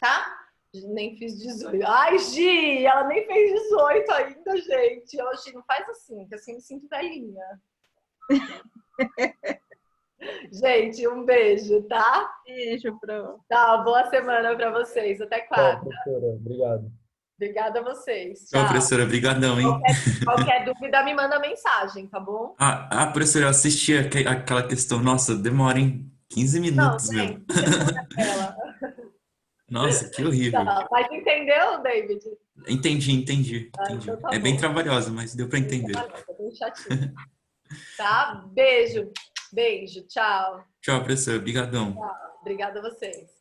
tá? Nem fiz 18. Ai, Gi, ela nem fez 18 ainda, gente. Ô, Gi, não faz assim, que assim eu me sinto velhinha. Gente, um beijo, tá? Beijo, Pro. Tá, boa semana pra vocês. Até quarta. Tchau, professora. Obrigado. Obrigada a vocês. Tchau, Tchau. professora. Obrigadão, hein? Qualquer dúvida, me manda mensagem, tá bom? Professora, eu assisti aquela questão. Nossa, demora, hein? 15 minutos, Não, meu. gente, segura ela. Nossa, que horrível. Tá, mas entendeu, David? Entendi. Então tá É bem bom. trabalhosa, mas deu pra entender. Tô bem chatinha. Tá? Beijo. Beijo. Tchau. Tchau, professora. Obrigadão. Obrigada a vocês.